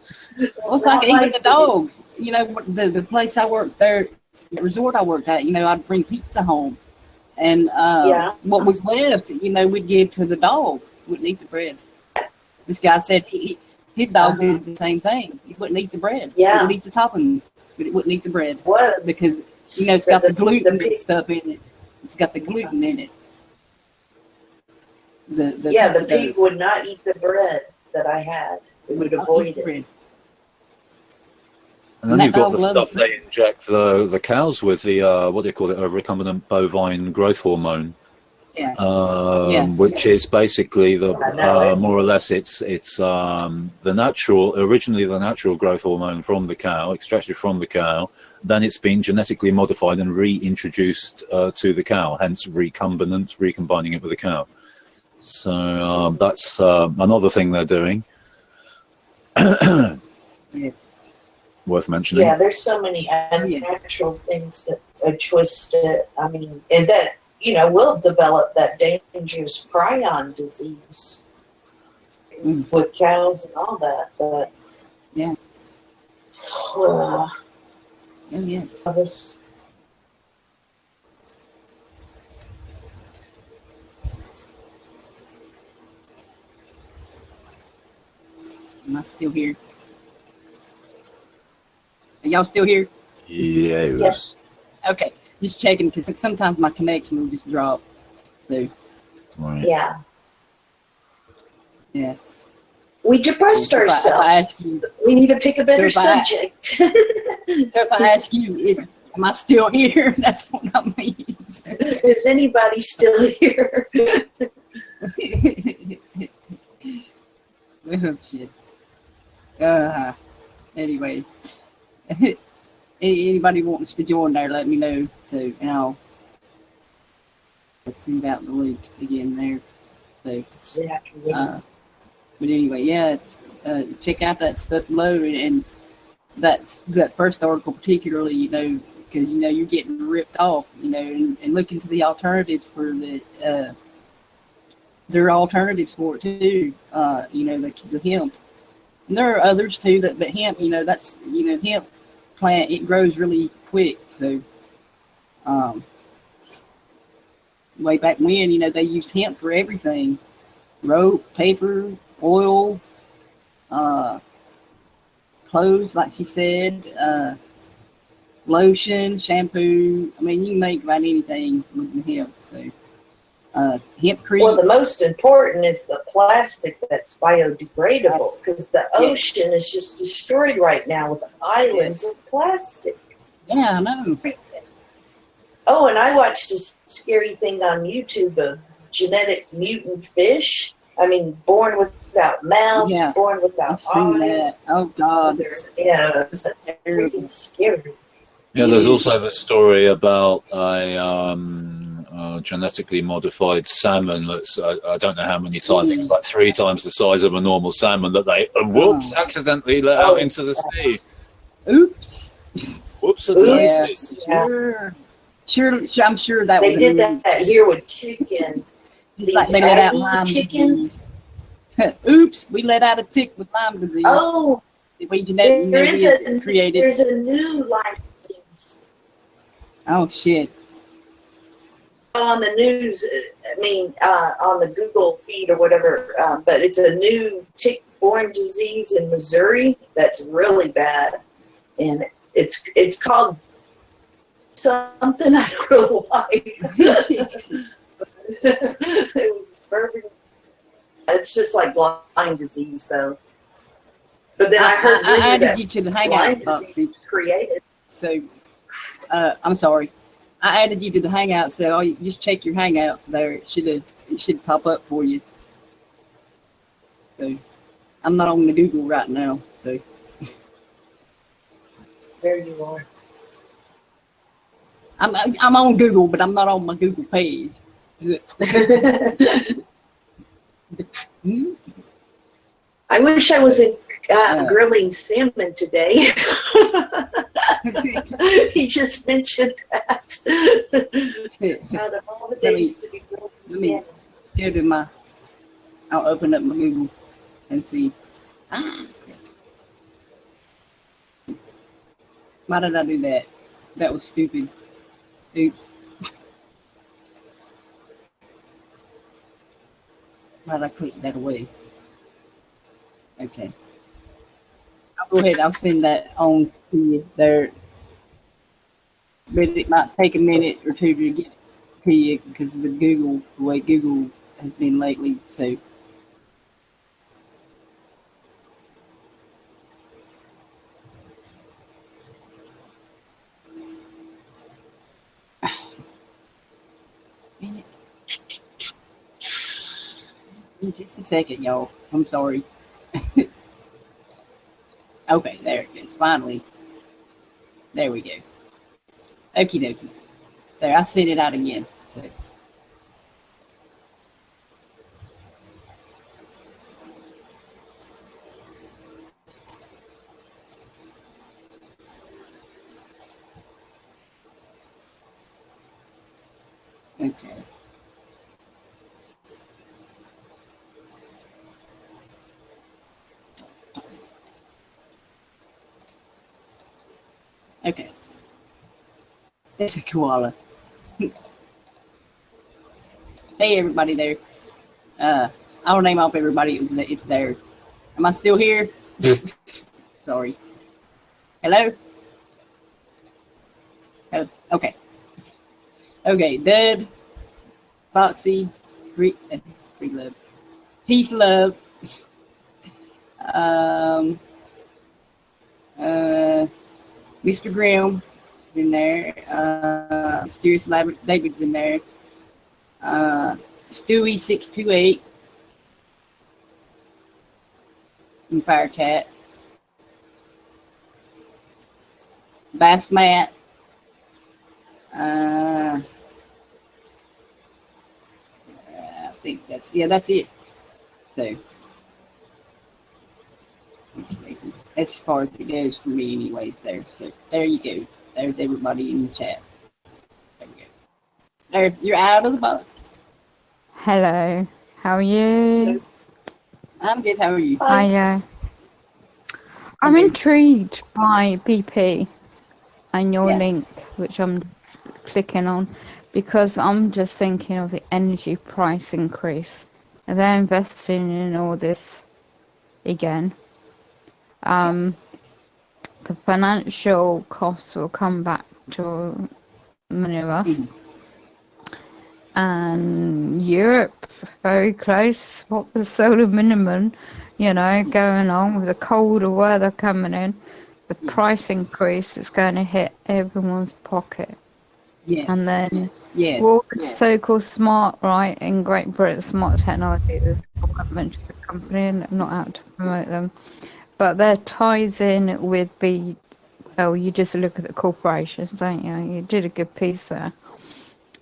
Well, it's like even the dogs. You know, the place I worked there, the resort I worked at, you know, I'd bring pizza home. And what was left, you know, we'd give to the dog. Wouldn't eat the bread. This guy said his dog did the same thing. He wouldn't eat the bread. Yeah. It would eat the toppings, but it wouldn't eat the bread. What? Because, you know, it's got the gluten and stuff in it. It's got the gluten in it. The pig would not eat the bread that I had. It would avoid it. Bread. And then you've got the stuff they inject the cows with, the what do you call it, a recombinant bovine growth hormone, which is basically the more or less it's originally the natural growth hormone from the cow, extracted from the cow. Then it's been genetically modified and reintroduced to the cow, hence recombining it with the cow. So that's another thing they're doing. Yes. Worth mentioning. Yeah, there's so many unnatural things that are twisted. I mean, and that, you know, will develop that dangerous prion disease with cows and all that. But this. Am I still here? Are y'all still here? Yes. Okay, just checking because sometimes my connection will just drop. So. Right. Yeah. We depressed ourselves. We need to pick a better subject. So if I ask you, am I still here? That's what I mean. Is anybody still here? Oh, shit. Anyway. Anybody wants to join there, let me know. So, and I'll send out the link again there. So, but anyway, check out that stuff below, and that first article particularly, you know, because you know you're getting ripped off, you know, and look into the alternatives for there are alternatives for it too. You know, the hemp, and there are others too. But hemp, you know, that's hemp plant, it grows really quick. So, way back when, you know, they used hemp for everything: rope, paper, oil, clothes, like she said, lotion, shampoo. I mean, you can make about anything with the hemp. So, hemp cream. Well, the most important is the plastic that's biodegradable, because the ocean is just destroyed right now with islands of plastic. Yeah, I know. Oh, and I watched a scary thing on YouTube of genetic mutant fish. I mean, born without mouths, born without eyes. Oh, God. That's freaking scary. Yeah, there's also the story about a genetically modified salmon that's I don't know how many times, I think it's like 3 times the size of a normal salmon that they accidentally let out into the sea. Oops. Whoops. Yeah. Sure, I'm sure that they was did that here with chickens. Just like they let out Lyme chickens. disease. Oops, we let out a tick with Lyme disease. Oh, there's a new Lyme disease. Oh shit. On the news, on the Google feed or whatever, but it's a new tick-borne disease in Missouri that's really bad, and it's called something, I don't know why. It was bourbon. It's just like Lyme disease, though. But then I heard I added that you to the hangout, Foxy. Created. So, I'm sorry. I added you to the hangout, so you just check your hangouts there. It should pop up for you. So, I'm not on the Google right now. So, there you are. I'm on Google, but I'm not on my Google page. I wish I was grilling salmon today. He just mentioned that. Out of all the days to be grilling salmon. Go to I'll open up my Google and see. Why did I do that? That was stupid. Oops. Why did I click that away? Okay. I'll go ahead. I'll send that on to you there. But it might take a minute or two to get it to you because of the way Google has been lately. So. Just a second, y'all. I'm sorry. Okay, there it is. Finally. There we go. Okie dokie. There, I sent it out again. So. Okay. Okay. It's a koala. Hey, everybody there. I'll name off everybody. It's there. Am I still here? Sorry. Hello? Oh, okay. Okay, Dud, Foxy, Free Love. Peace, love. Mr. Grimm is in there. Mysterious David's in there. Stewie 628 and Fire Cat. Bass Matt. I think that's it. So as far as it goes for me anyways there. So there you go. There's everybody in the chat. There we go. There, you're out of the box. Hello. How are you? I'm good. How are you? Hi. I'm intrigued by BP and your link, which I'm clicking on, because I'm just thinking of the energy price increase. And they're investing in all this again. The financial costs will come back to many of us. And Europe, very close. What was the solar minimum, going on with the colder weather coming in? The price increase is going to hit everyone's pocket. Yes. And then all the so-called smart, right, in Great Britain, smart technology, there's a government company, and I'm not out to promote them. But that ties in with you just look at the corporations, don't you? You did a good piece there.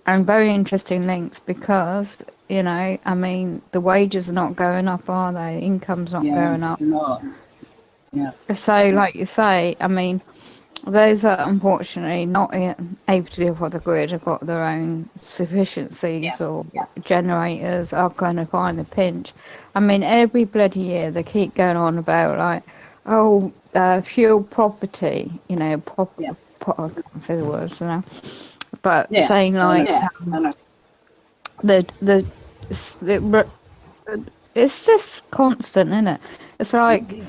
and very interesting links because, you know, I mean, the wages are not going up, are they? The income's not going up. they're not. Yeah. So, like you say, I mean, those that are unfortunately not able to live off the grid have got their own sufficiencies or generators are going to find the pinch. I mean, every bloody year they keep going on about, like, oh, fuel poverty, you know, I can't say the words now, but saying like the it's just constant, isn't it? It's like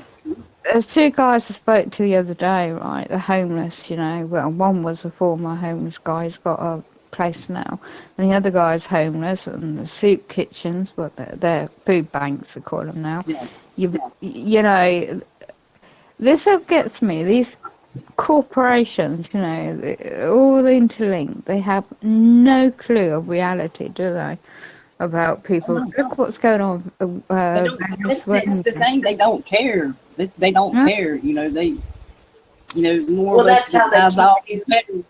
there's two guys I spoke to the other day, right? They're homeless, you know. Well, one was a former homeless guy, he's got a place now, and the other guy's homeless, and the soup kitchens, but they're food banks, they call them now. You know, this gets me. These corporations, you know, all interlinked. They have no clue of reality, do they? About people. Look what's going on. That's the thing. They don't care. They don't care. You know, they. You know, more or less. That's how they keep the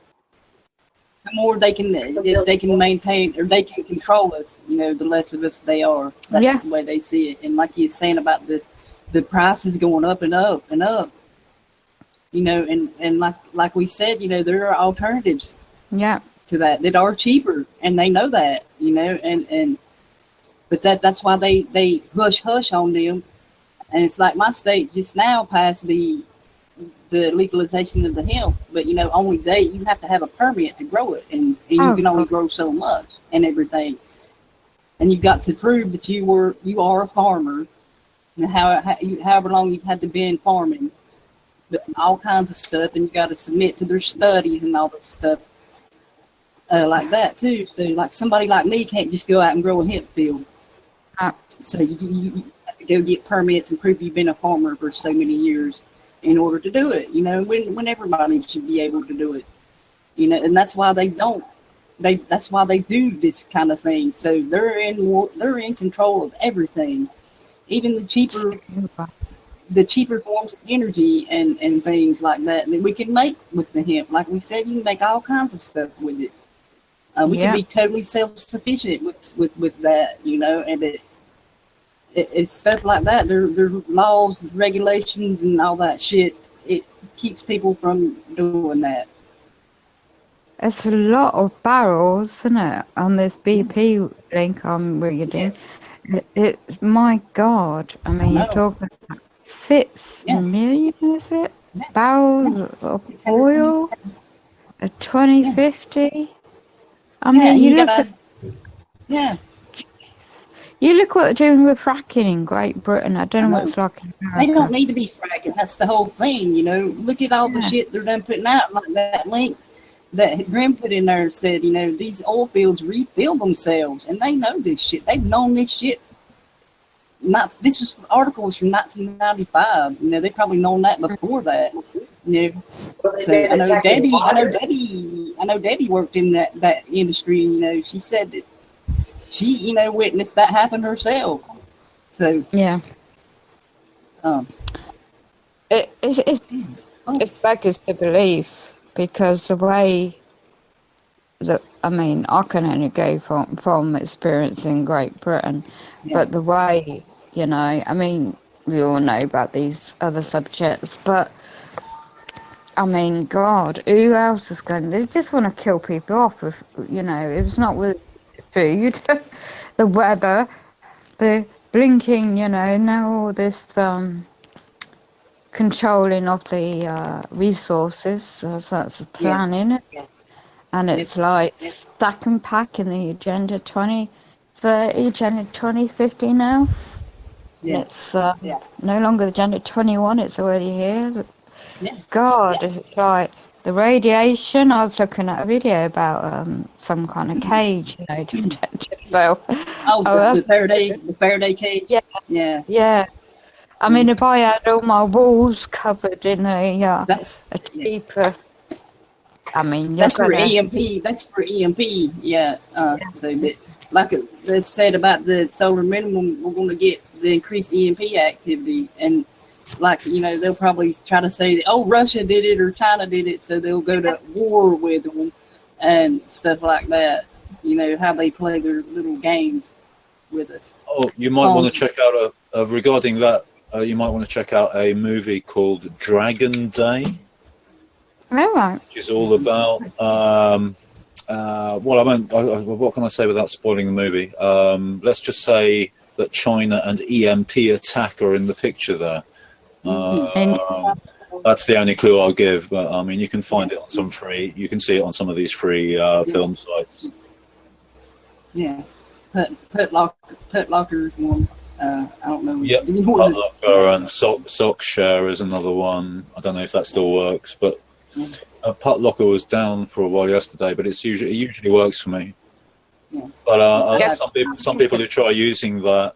more they can maintain or they can control us. You know, the less of us they are. That's the way they see it. And like you're saying about the prices going up and up and up. You know, and like we said, you know, there are alternatives. Yeah. To that are cheaper, and they know that, you know, but that's why they hush on them, and it's like my state just now passed the legalization of the hemp, but you know, only you have to have a permit to grow it, and you can only grow so much and everything, and you've got to prove that you are a farmer, and however long you've had to been farming, all kinds of stuff, and you got to submit to their studies and all that stuff. Like that too. So like somebody like me can't just go out and grow a hemp field. So you have to go get permits and prove you've been a farmer for so many years in order to do it. You know, when everybody should be able to do it. You know, and that's why that's why they do this kind of thing. So they're in control of everything, even the cheaper forms of energy and things like that we can make with the hemp. Like we said, you can make all kinds of stuff with it. We can be totally self-sufficient with that, you know, and it's stuff like that. There's laws, regulations, and all that shit. It keeps people from doing that. It's a lot of barrels, isn't it, on this BP link I'm reading. It's my God. I mean, you're talking about 6 million, is it? Barrels of oil, 2050. I mean, you look what they're doing with fracking in Great Britain. I don't know what it's like in America. They don't need to be fracking. That's the whole thing, you know. Look at all the shit they're done putting out. Like that link that Grim put in there said, you know, these oil fields refill themselves, and they know this shit. They've known this shit. This was articles from 1995. You know, they probably known that before that. You know, so I know Debbie worked in that industry. You know, she said that she, you know, witnessed that happen herself. So it's beggars to believe, because the way that, I mean, I can only go from experience in Great Britain, but the way, you know, I mean, we all know about these other subjects, but I mean, God, who else is going? They just want to kill people off with, you know, if it's not with food, the weather, the blinking, you know, now all this controlling of the resources. So that's the plan, isn't it? And it's like stack and pack in the Agenda 2030, Agenda 2050 now. It's no longer Agenda 21, it's already here. God, it's like the radiation. I was looking at a video about some kind of cage, you know, to protect yourself. The Faraday cage? Yeah. I mean, if I had all my walls covered in a cheaper... I mean, that's for EMP. That's for EMP. So, but like they said about the solar minimum, we're going to get the increased EMP activity, and like, you know, they'll probably try to say, oh, Russia did it or China did it, so they'll go to war with them and stuff like that. you know, how they play their little games with us. Oh, you might want to check out regarding that. You might want to check out a movie called Dragon Day. All right. Which is all about. Well, I won't. What can I say without spoiling the movie? Let's just say that China and EMP attack are in the picture there. That's the only clue I'll give. But I mean, you can find it on some free. You can see it on some of these free film sites. Yeah, Put Locker's one. I don't know. Yep, Put Locker and Sock Share is another one. I don't know if that still works, but Put Locker was down for a while yesterday. But it usually works for me. Yeah. But some people who try using that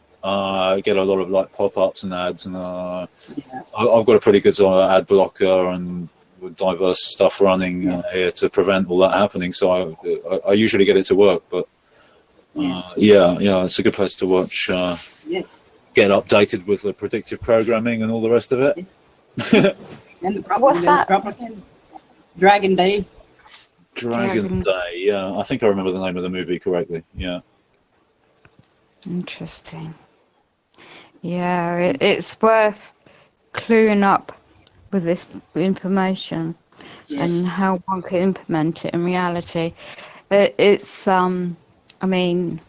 get a lot of like pop-ups and ads, and I've got a pretty good ad blocker and diverse stuff running here to prevent all that happening. So I usually get it to work, but it's a good place to watch. Yes. Get updated with the predictive programming and all the rest of it. Yes. And what's that? Dragon Day. Dragon Day. Yeah, I think I remember the name of the movie correctly. Yeah. Interesting. Yeah, it's worth cluing up with this information and how one can implement it in reality. It's I mean,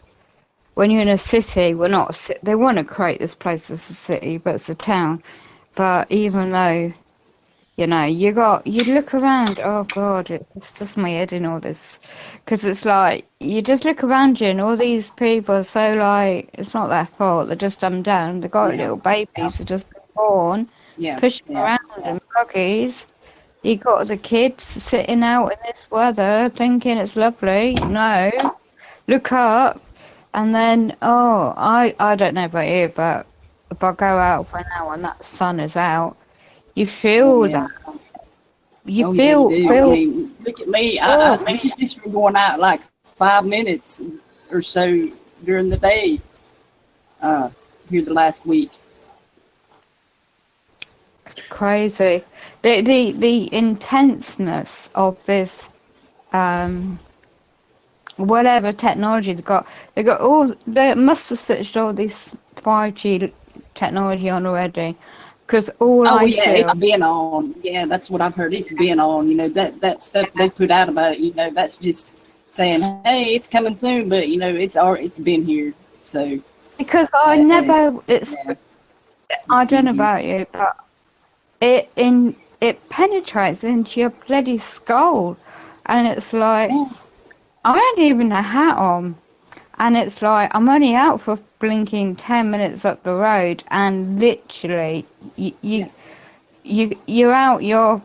when you're in a city, they want to create this place as a city, but it's a town. But even though, you know, you look around, oh God, it's just my head in all this. Because it's like, you just look around you and all these people are so like, it's not their fault, they're just dumbed down. They've got little babies, they're just born, pushing around in buggies. You got the kids sitting out in this weather thinking it's lovely. No, look up. And then, I don't know about you, but if I go out for an hour and that sun is out, you feel that. You feel. I mean, look at me. This is just from going out like 5 minutes or so during the day here the last week. Crazy. The intenseness of this whatever technology they must have switched all this 5G technology on already, because it's been on. Yeah, that's what I've heard. It's been on. You know, that stuff they put out about it, you know, that's just saying, hey, it's coming soon, but you know, it's been here. So because I don't know about you, but it penetrates into your bloody skull, and it's like I had even a hat on, and it's like I'm only out for blinking 10 minutes up the road, and literally you're out your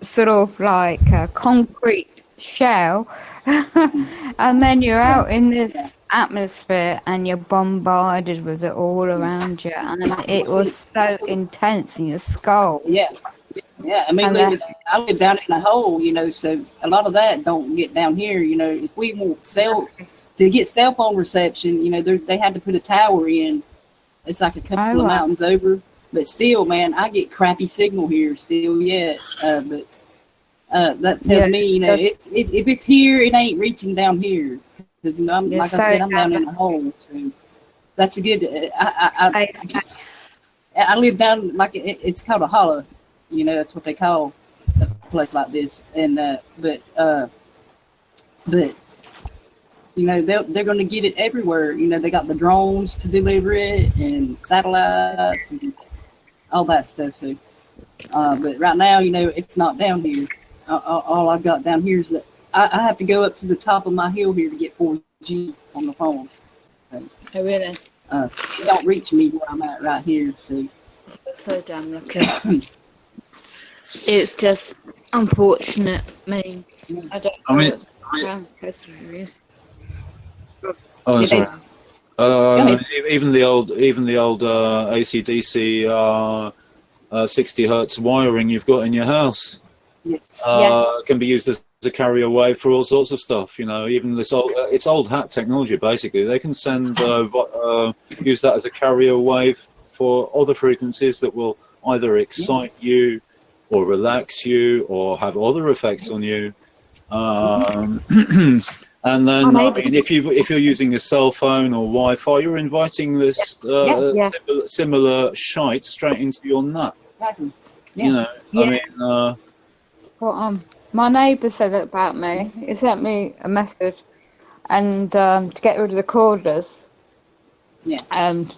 sort of like a concrete shell, and then you're out in this atmosphere and you're bombarded with it all around you, and it was so intense in your skull. Yeah, I mean, I live down in a hole, you know, so a lot of that don't get down here, you know. If we want to get cell phone reception, you know, they had to put a tower in. It's like a couple of mountains over, but still, man, I get crappy signal here still yet. But that tells me, you know, if it's here, it ain't reaching down here, because you know, like I said, I'm down in a hole. So that's a good. I live down like it's called a hollow. You know, that's what they call a place like this. And but you know, they're going to get it everywhere. You know, they got the drones to deliver it and satellites and all that stuff too. But right now, you know, it's not down here. All I've got down here is that I have to go up to the top of my hill here to get 4G on the phone. So, oh, really? It don't reach me where I'm at right here. So so damn lucky. It's just unfortunate. I don't know. Oh, sorry. Even the old AC/DC 60 hertz wiring you've got in your house can be used as a carrier wave for all sorts of stuff. You know, even this it's old hat technology. Basically, they can send use that as a carrier wave for other frequencies that will either excite you or relax you or have other effects on you. And then, I mean, if you're using a cell phone or Wi-Fi, you're inviting this similar shite straight into your nut. Exactly. Yeah. You know, I mean. Well, my neighbour said it about me. He sent me a message, and to get rid of the cordless. Yeah. And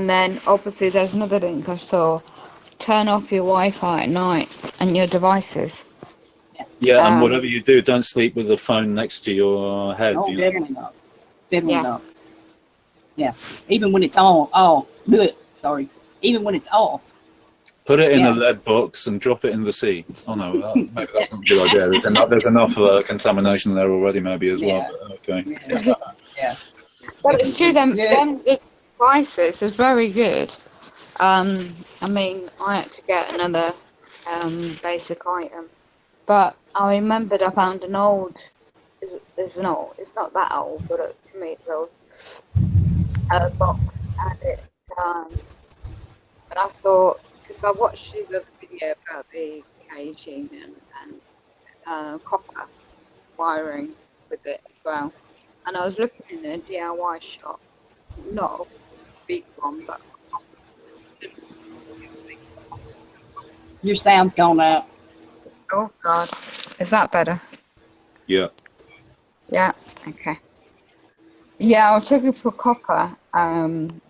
then obviously there's another link I saw. Turn off your Wi-Fi at night and your devices. Yeah, and whatever you do, don't sleep with the phone next to your head. Oh, definitely not. Definitely not. Yeah. Even when it's on. Sorry. Even when it's off. Put it in a lead box and drop it in the sea. Oh no, maybe that's not a good idea. There's enough contamination there already, maybe as well. But okay. Yeah. But it's true. Them devices is very good. I mean, I had to get another basic item, but I remembered I found an old. It's not that old, but to me it's old. Box and it. And I thought, because I watched this other video about the caging and copper wiring with it as well, and I was looking in a DIY shop, not a big one, but. Your sound's gone out. Oh God, is that better? Yeah. Yeah. Okay. Yeah, I was looking for copper,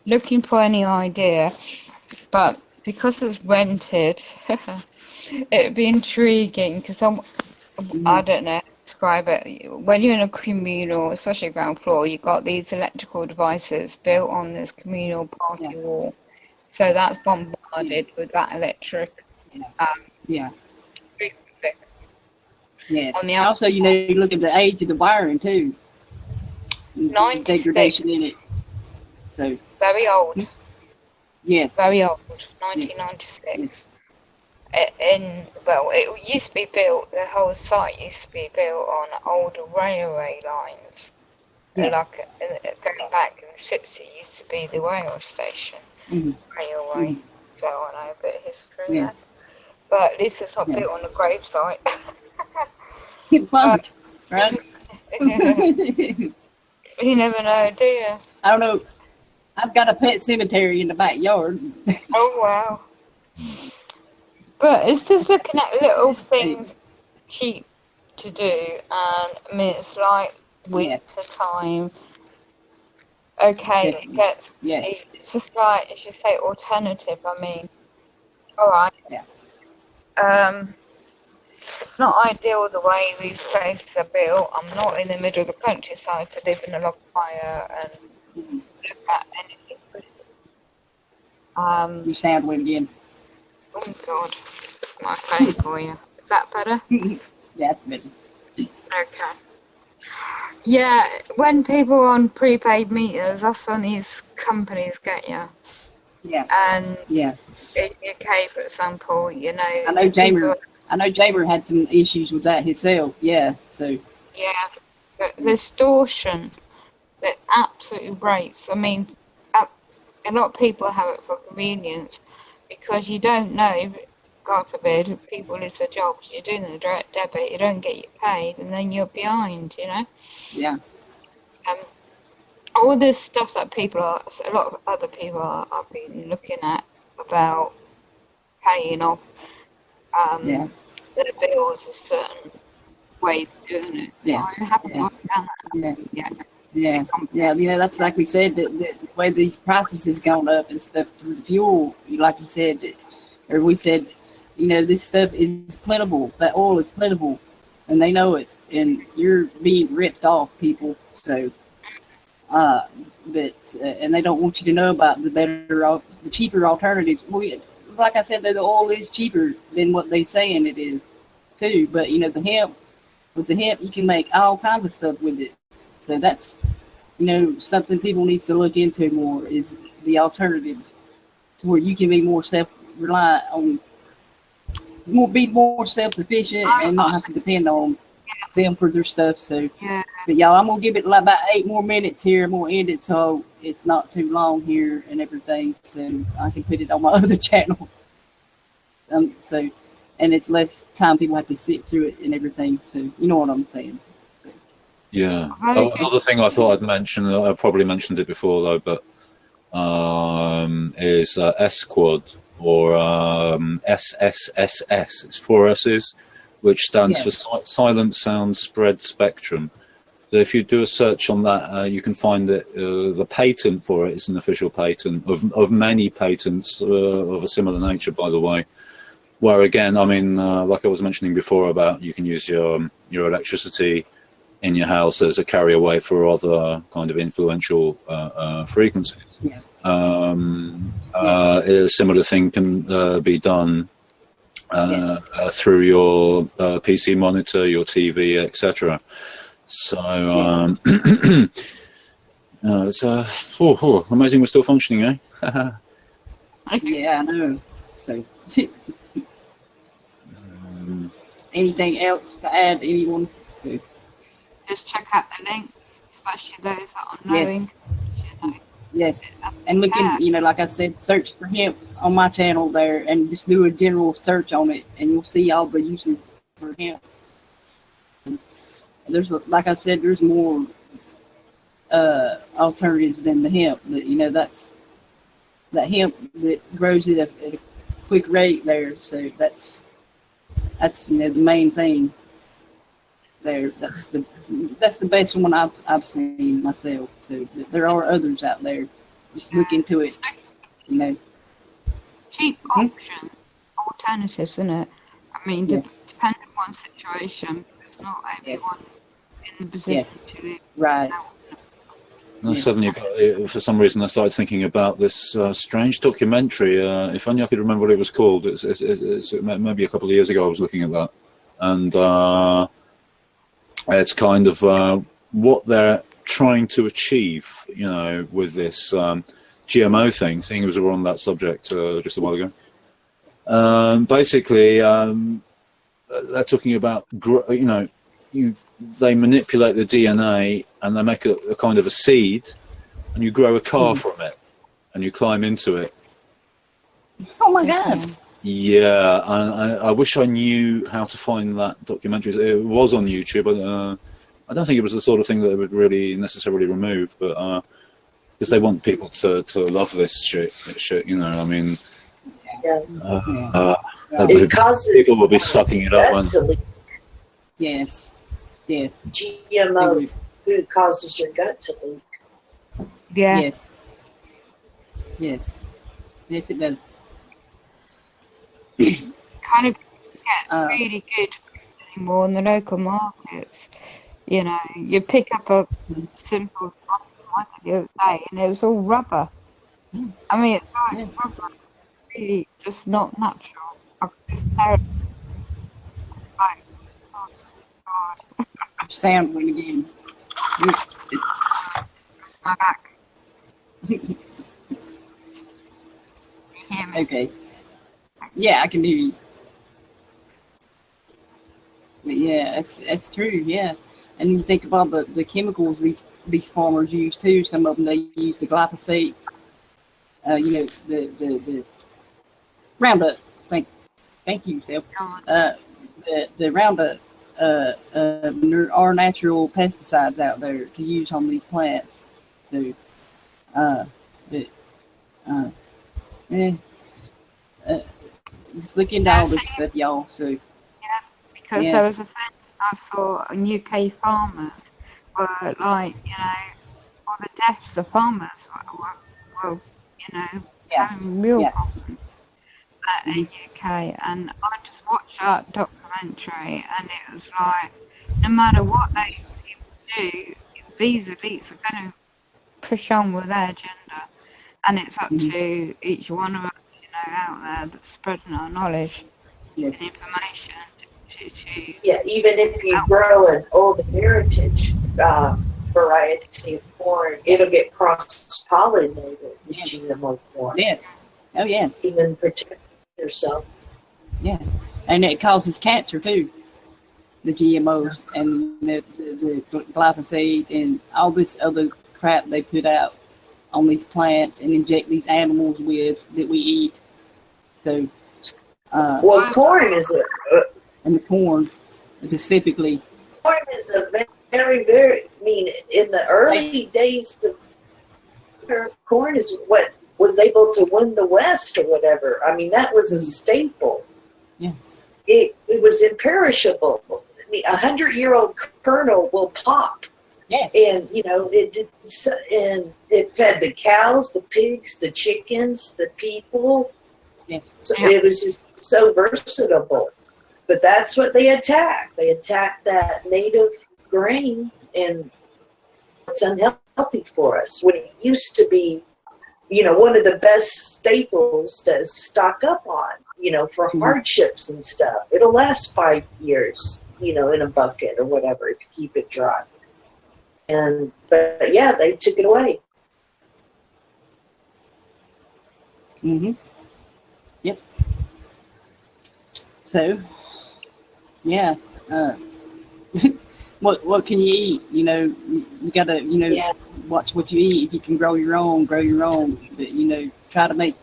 looking for any idea, but because it's rented, it'd be intriguing because I don't know how to describe it. When you're in a communal, especially ground floor, you've got these electrical devices built on this communal party wall, so that's bombarded with that electric. Yes. On the also, you look at the age of the wiring too. 96. Degradation in it. So very old. Yes. Very old. 1996. Yes. It used to be built. The whole site used to be built on old railway lines. Like going back in the 60s, used to be the rail station. Railway. So I know a bit of history there. But at least it's not built on a grave site. Right? You never know, do you? I don't know. I've got a pet cemetery in the backyard. Oh, wow. But it's just looking at little things cheap to do. And, I mean, it's like winter time. Okay, it gets... It's just like, as you say, alternative. I mean, all right. Yeah. It's not ideal the way these places are built. I'm not in the middle of the countryside to live in a log fire and look at anything. You sound weird again. Oh God, it's my phone for you. Is that better? Yeah, it's better. Okay. Yeah, when people are on prepaid meters, that's when these companies get you. Yeah. And in the UK, for example, you know. I know Jamer had some issues with that himself. Yeah. So. Yeah, but the distortion that absolutely breaks. I mean, a lot of people have it for convenience because you don't know. God forbid, people lose their jobs. You're doing the direct debit, you don't get paid, and then you're behind. You know. Yeah. All this stuff that a lot of other people have been looking at about paying off their bills a certain way of doing it. Yeah. I haven't done that yet. Yeah. You know, that's like we said, the way these prices has gone up and stuff for the fuel, like you said, or we said, you know, this stuff is plentiful. That oil is plentiful, and they know it, and you're being ripped off, people. So, and they don't want you to know about the cheaper alternatives. Like I said, the oil is cheaper than what they're saying it is, too. But, you know, with the hemp, you can make all kinds of stuff with it. So that's, you know, something people need to look into more is the alternatives to where you can be more self-reliant on, be more self-sufficient and not have to depend on them for their stuff. So, but y'all, I'm gonna give it like about 8 more minutes here. I'm gonna end it so it's not too long here and everything, so I can put it on my other channel. And it's less time people have to sit through it and everything. So you know what I'm saying. So, Yeah. Very Oh, good. another thing I thought I'd mention, I probably mentioned it before though, but is S-Quad or SSSS. It's 4 S's, which stands Yes. for Silent Sound Spread Spectrum. So if you do a search on that, you can find that the patent for it is an official patent of many patents of a similar nature, by the way. Where again, I mean, like I was mentioning before about you can use your electricity in your house as a carrier wave for other kind of influential frequencies. Yeah. A similar thing can be done through your PC monitor, your TV, etc. So it's amazing we're still functioning, eh? Yeah, I know. So, anything else to add, anyone? So, Just check out the links, especially those that are knowing. yes. And look in, like I said, search for hemp on my channel there and just do a general search on it and you'll see all the uses for hemp. There's, like I said, there's more alternatives than the hemp. But, that's that hemp that grows at a quick rate there. So that's the main thing there. That's the best one I've seen myself. So there are others out there. Just look into it. Cheap option, alternatives, isn't it? I mean, depending on situation, it's not everyone in the position to live. Right. And suddenly, for some reason, I started thinking about this strange documentary. If only I could remember what it was called. It's maybe a couple of years ago I was looking at that. And it's kind of what they're trying to achieve, with this GMO thing, seeing as we were on that subject just a while ago. Basically, they're talking about, they manipulate the DNA and they make a kind of a seed and you grow a car from it and you climb into it. Oh my God. Yeah, I wish I knew how to find that documentary. It was on YouTube, but I don't think it was the sort of thing that they would really necessarily remove, but because they want people to love this shit, I mean, it causes people will be sucking it up. Yes. Yes. GMO food causes your gut to leak. Yeah. Yes. Yes. Yes, it does. Kind of get really good anymore in the local markets. You pick up a simple one the other day and it was all rubber. I mean, it's like rubber, really just not natural. It's terrible. Like, oh God. Sound went again. My back. Can you hear me? Okay. Yeah, I can hear you. But yeah, that's true. Yeah, and you think about the chemicals these farmers use too. Some of them they use the glyphosate. The Roundup. Thank you, Seth. The Roundup. There are natural pesticides out there to use on these plants. So, just look into all this stuff, y'all. So, because there was a thing I saw on UK farmers were like, all the deaths of farmers were having real problems in UK. And I just watched that documentary and it was like, no matter what they do, these elites are going to push on with their agenda. And it's up to each one of us, out there that's spreading our knowledge and information even if you grow an old heritage variety of corn, it'll get cross-pollinated with GMO corn. Yes. Oh, yes. Even protect yourself. Yeah. And it causes cancer, too. The GMOs and the glyphosate and all this other crap they put out on these plants and inject these animals with that we eat. So, corn is and the corn specifically. Corn is a very, very, I mean, in the early days, corn is what was able to win the West or whatever. I mean, that was a staple. Yeah. It was imperishable. I mean, 100-year-old kernel will pop. Yes. And, you know, and it fed the cows, the pigs, the chickens, the people. Yeah. So it was just so versatile. But that's what they attacked. They attacked that native grain, and it's unhealthy for us. When it used to be, you know, one of the best staples to stock up on, you know, for hardships and stuff. It'll last 5 years, you know, in a bucket or whatever if you keep it dry. But yeah, they took it away. Mm-hmm. Yep. So, yeah. What can you eat? You know, you gotta, you know, watch what you eat. If you can grow your own, grow your own. But, you know, try to make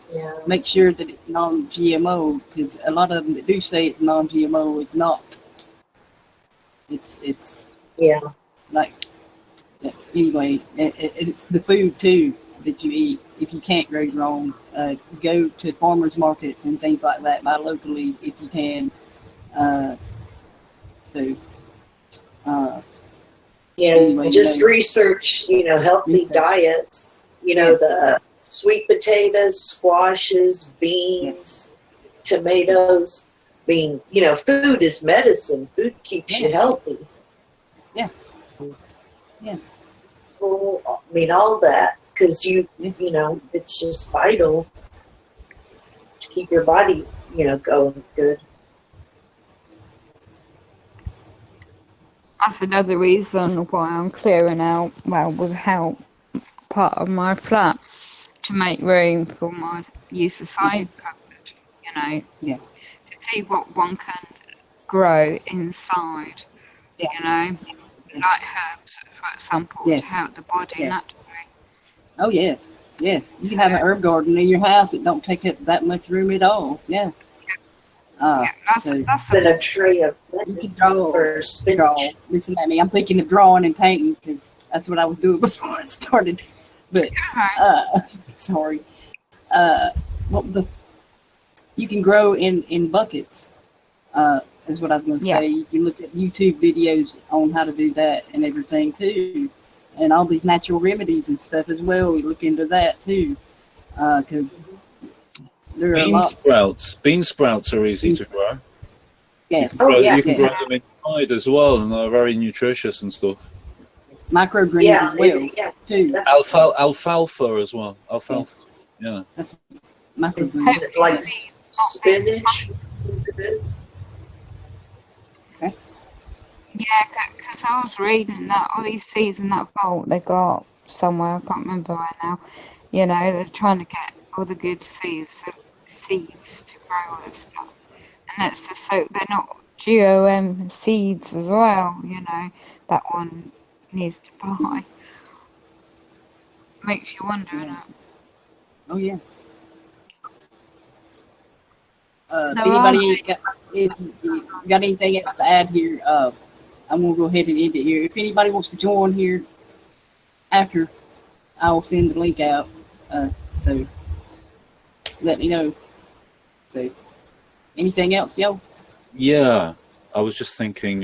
sure that it's non-GMO, because a lot of them that do say it's non-GMO, it's not. It's like, anyway, it's the food too that you eat. If you can't grow your own, go to farmers markets and things like that. Buy locally if you can. Anyway, just research, you know, healthy diets. You know, the sweet potatoes, squashes, beans, tomatoes. I mean, you know, food is medicine. Food keeps you healthy. Yeah. Yeah. Well, I mean, all that, because you know, it's just vital to keep your body, you know, going good. That's another reason why I'm clearing out, well, with help, part of my flat to make room for my use of side cupboard, you know. Yeah. To see what one can grow inside, you know, like herbs, for example, to help the body naturally. Oh, yes. Yes. You can have an herb garden in your house that don't take up that much room at all. Yeah. That's a tray of lettuce or spinach. Listen at me. I'm thinking of drawing and painting because that's what I was doing before I started. But sorry. You can grow in buckets. Is what I was going to say. You can look at YouTube videos on how to do that and everything too, and all these natural remedies and stuff as well. We look into that too, because. Bean sprouts are easy to grow. Yes. You can grow them inside as well, and they're very nutritious and stuff. Microgreens as well, too. Alfalfa as well. Alfalfa. Yeah. That's microgreens. Like spinach. Okay. Yeah, because I was reading that all these seeds in that vault they got somewhere, I can't remember right now. You know, they're trying to get all the good seeds to grow all this stuff, and that's just so they're not GOM seeds as well. You know, that one needs to buy. Makes you wonder, innit? Oh yeah. If anybody got anything else to add here, I'm gonna go ahead and end it here. If anybody wants to join here after, I will send the link out. So let me know. So, anything else, yo? Yeah, I was just thinking.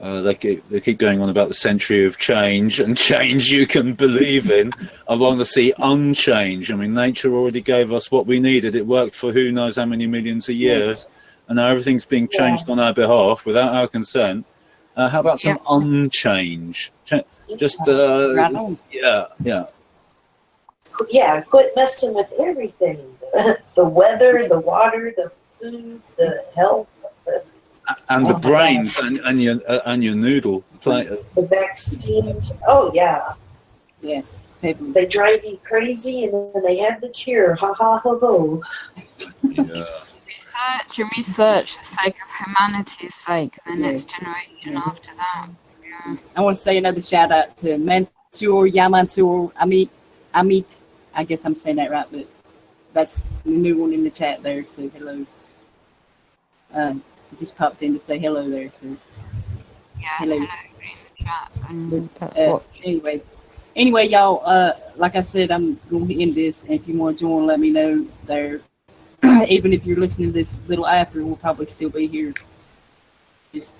They keep going on about the century of change and change you can believe in. I want to see unchange. I mean, nature already gave us what we needed. It worked for who knows how many millions of years, and now everything's being changed on our behalf without our consent. How about some unchange? Just right on. Yeah, quit messing with everything. The weather, the water, the food, the health. And the brains and your noodle plate. The vaccines. Oh, yeah. Yes. They drive you crazy and then they have the cure. Ha ha ha ho. Yeah. Research for the sake of humanity's sake, the next generation after that. Yeah. I want to say another shout out to Mansour Yamansur Amit. I guess I'm saying that right, but that's the new one in the chat there. So hello. Just popped in to say hello there. So hello. chat, and that's what. Anyway, y'all. Like I said, I'm going to end this, and if you want to join, let me know there. Even if you're listening to this a little after, we'll probably still be here. Just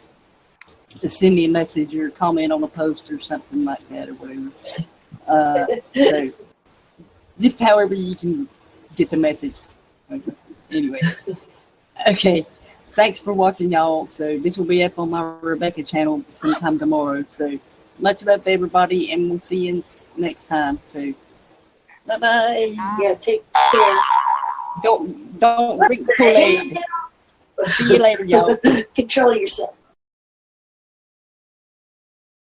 send me a message or comment on a post or something like that or whatever. So just however you can get the message. Okay. Anyway, okay. Thanks for watching, y'all. So this will be up on my Rebecca channel sometime tomorrow. So much love, everybody, and we'll see you next time. So bye-bye. Yeah, take care. Don't drink the Kool-Aid. See you later, y'all. Control yourself.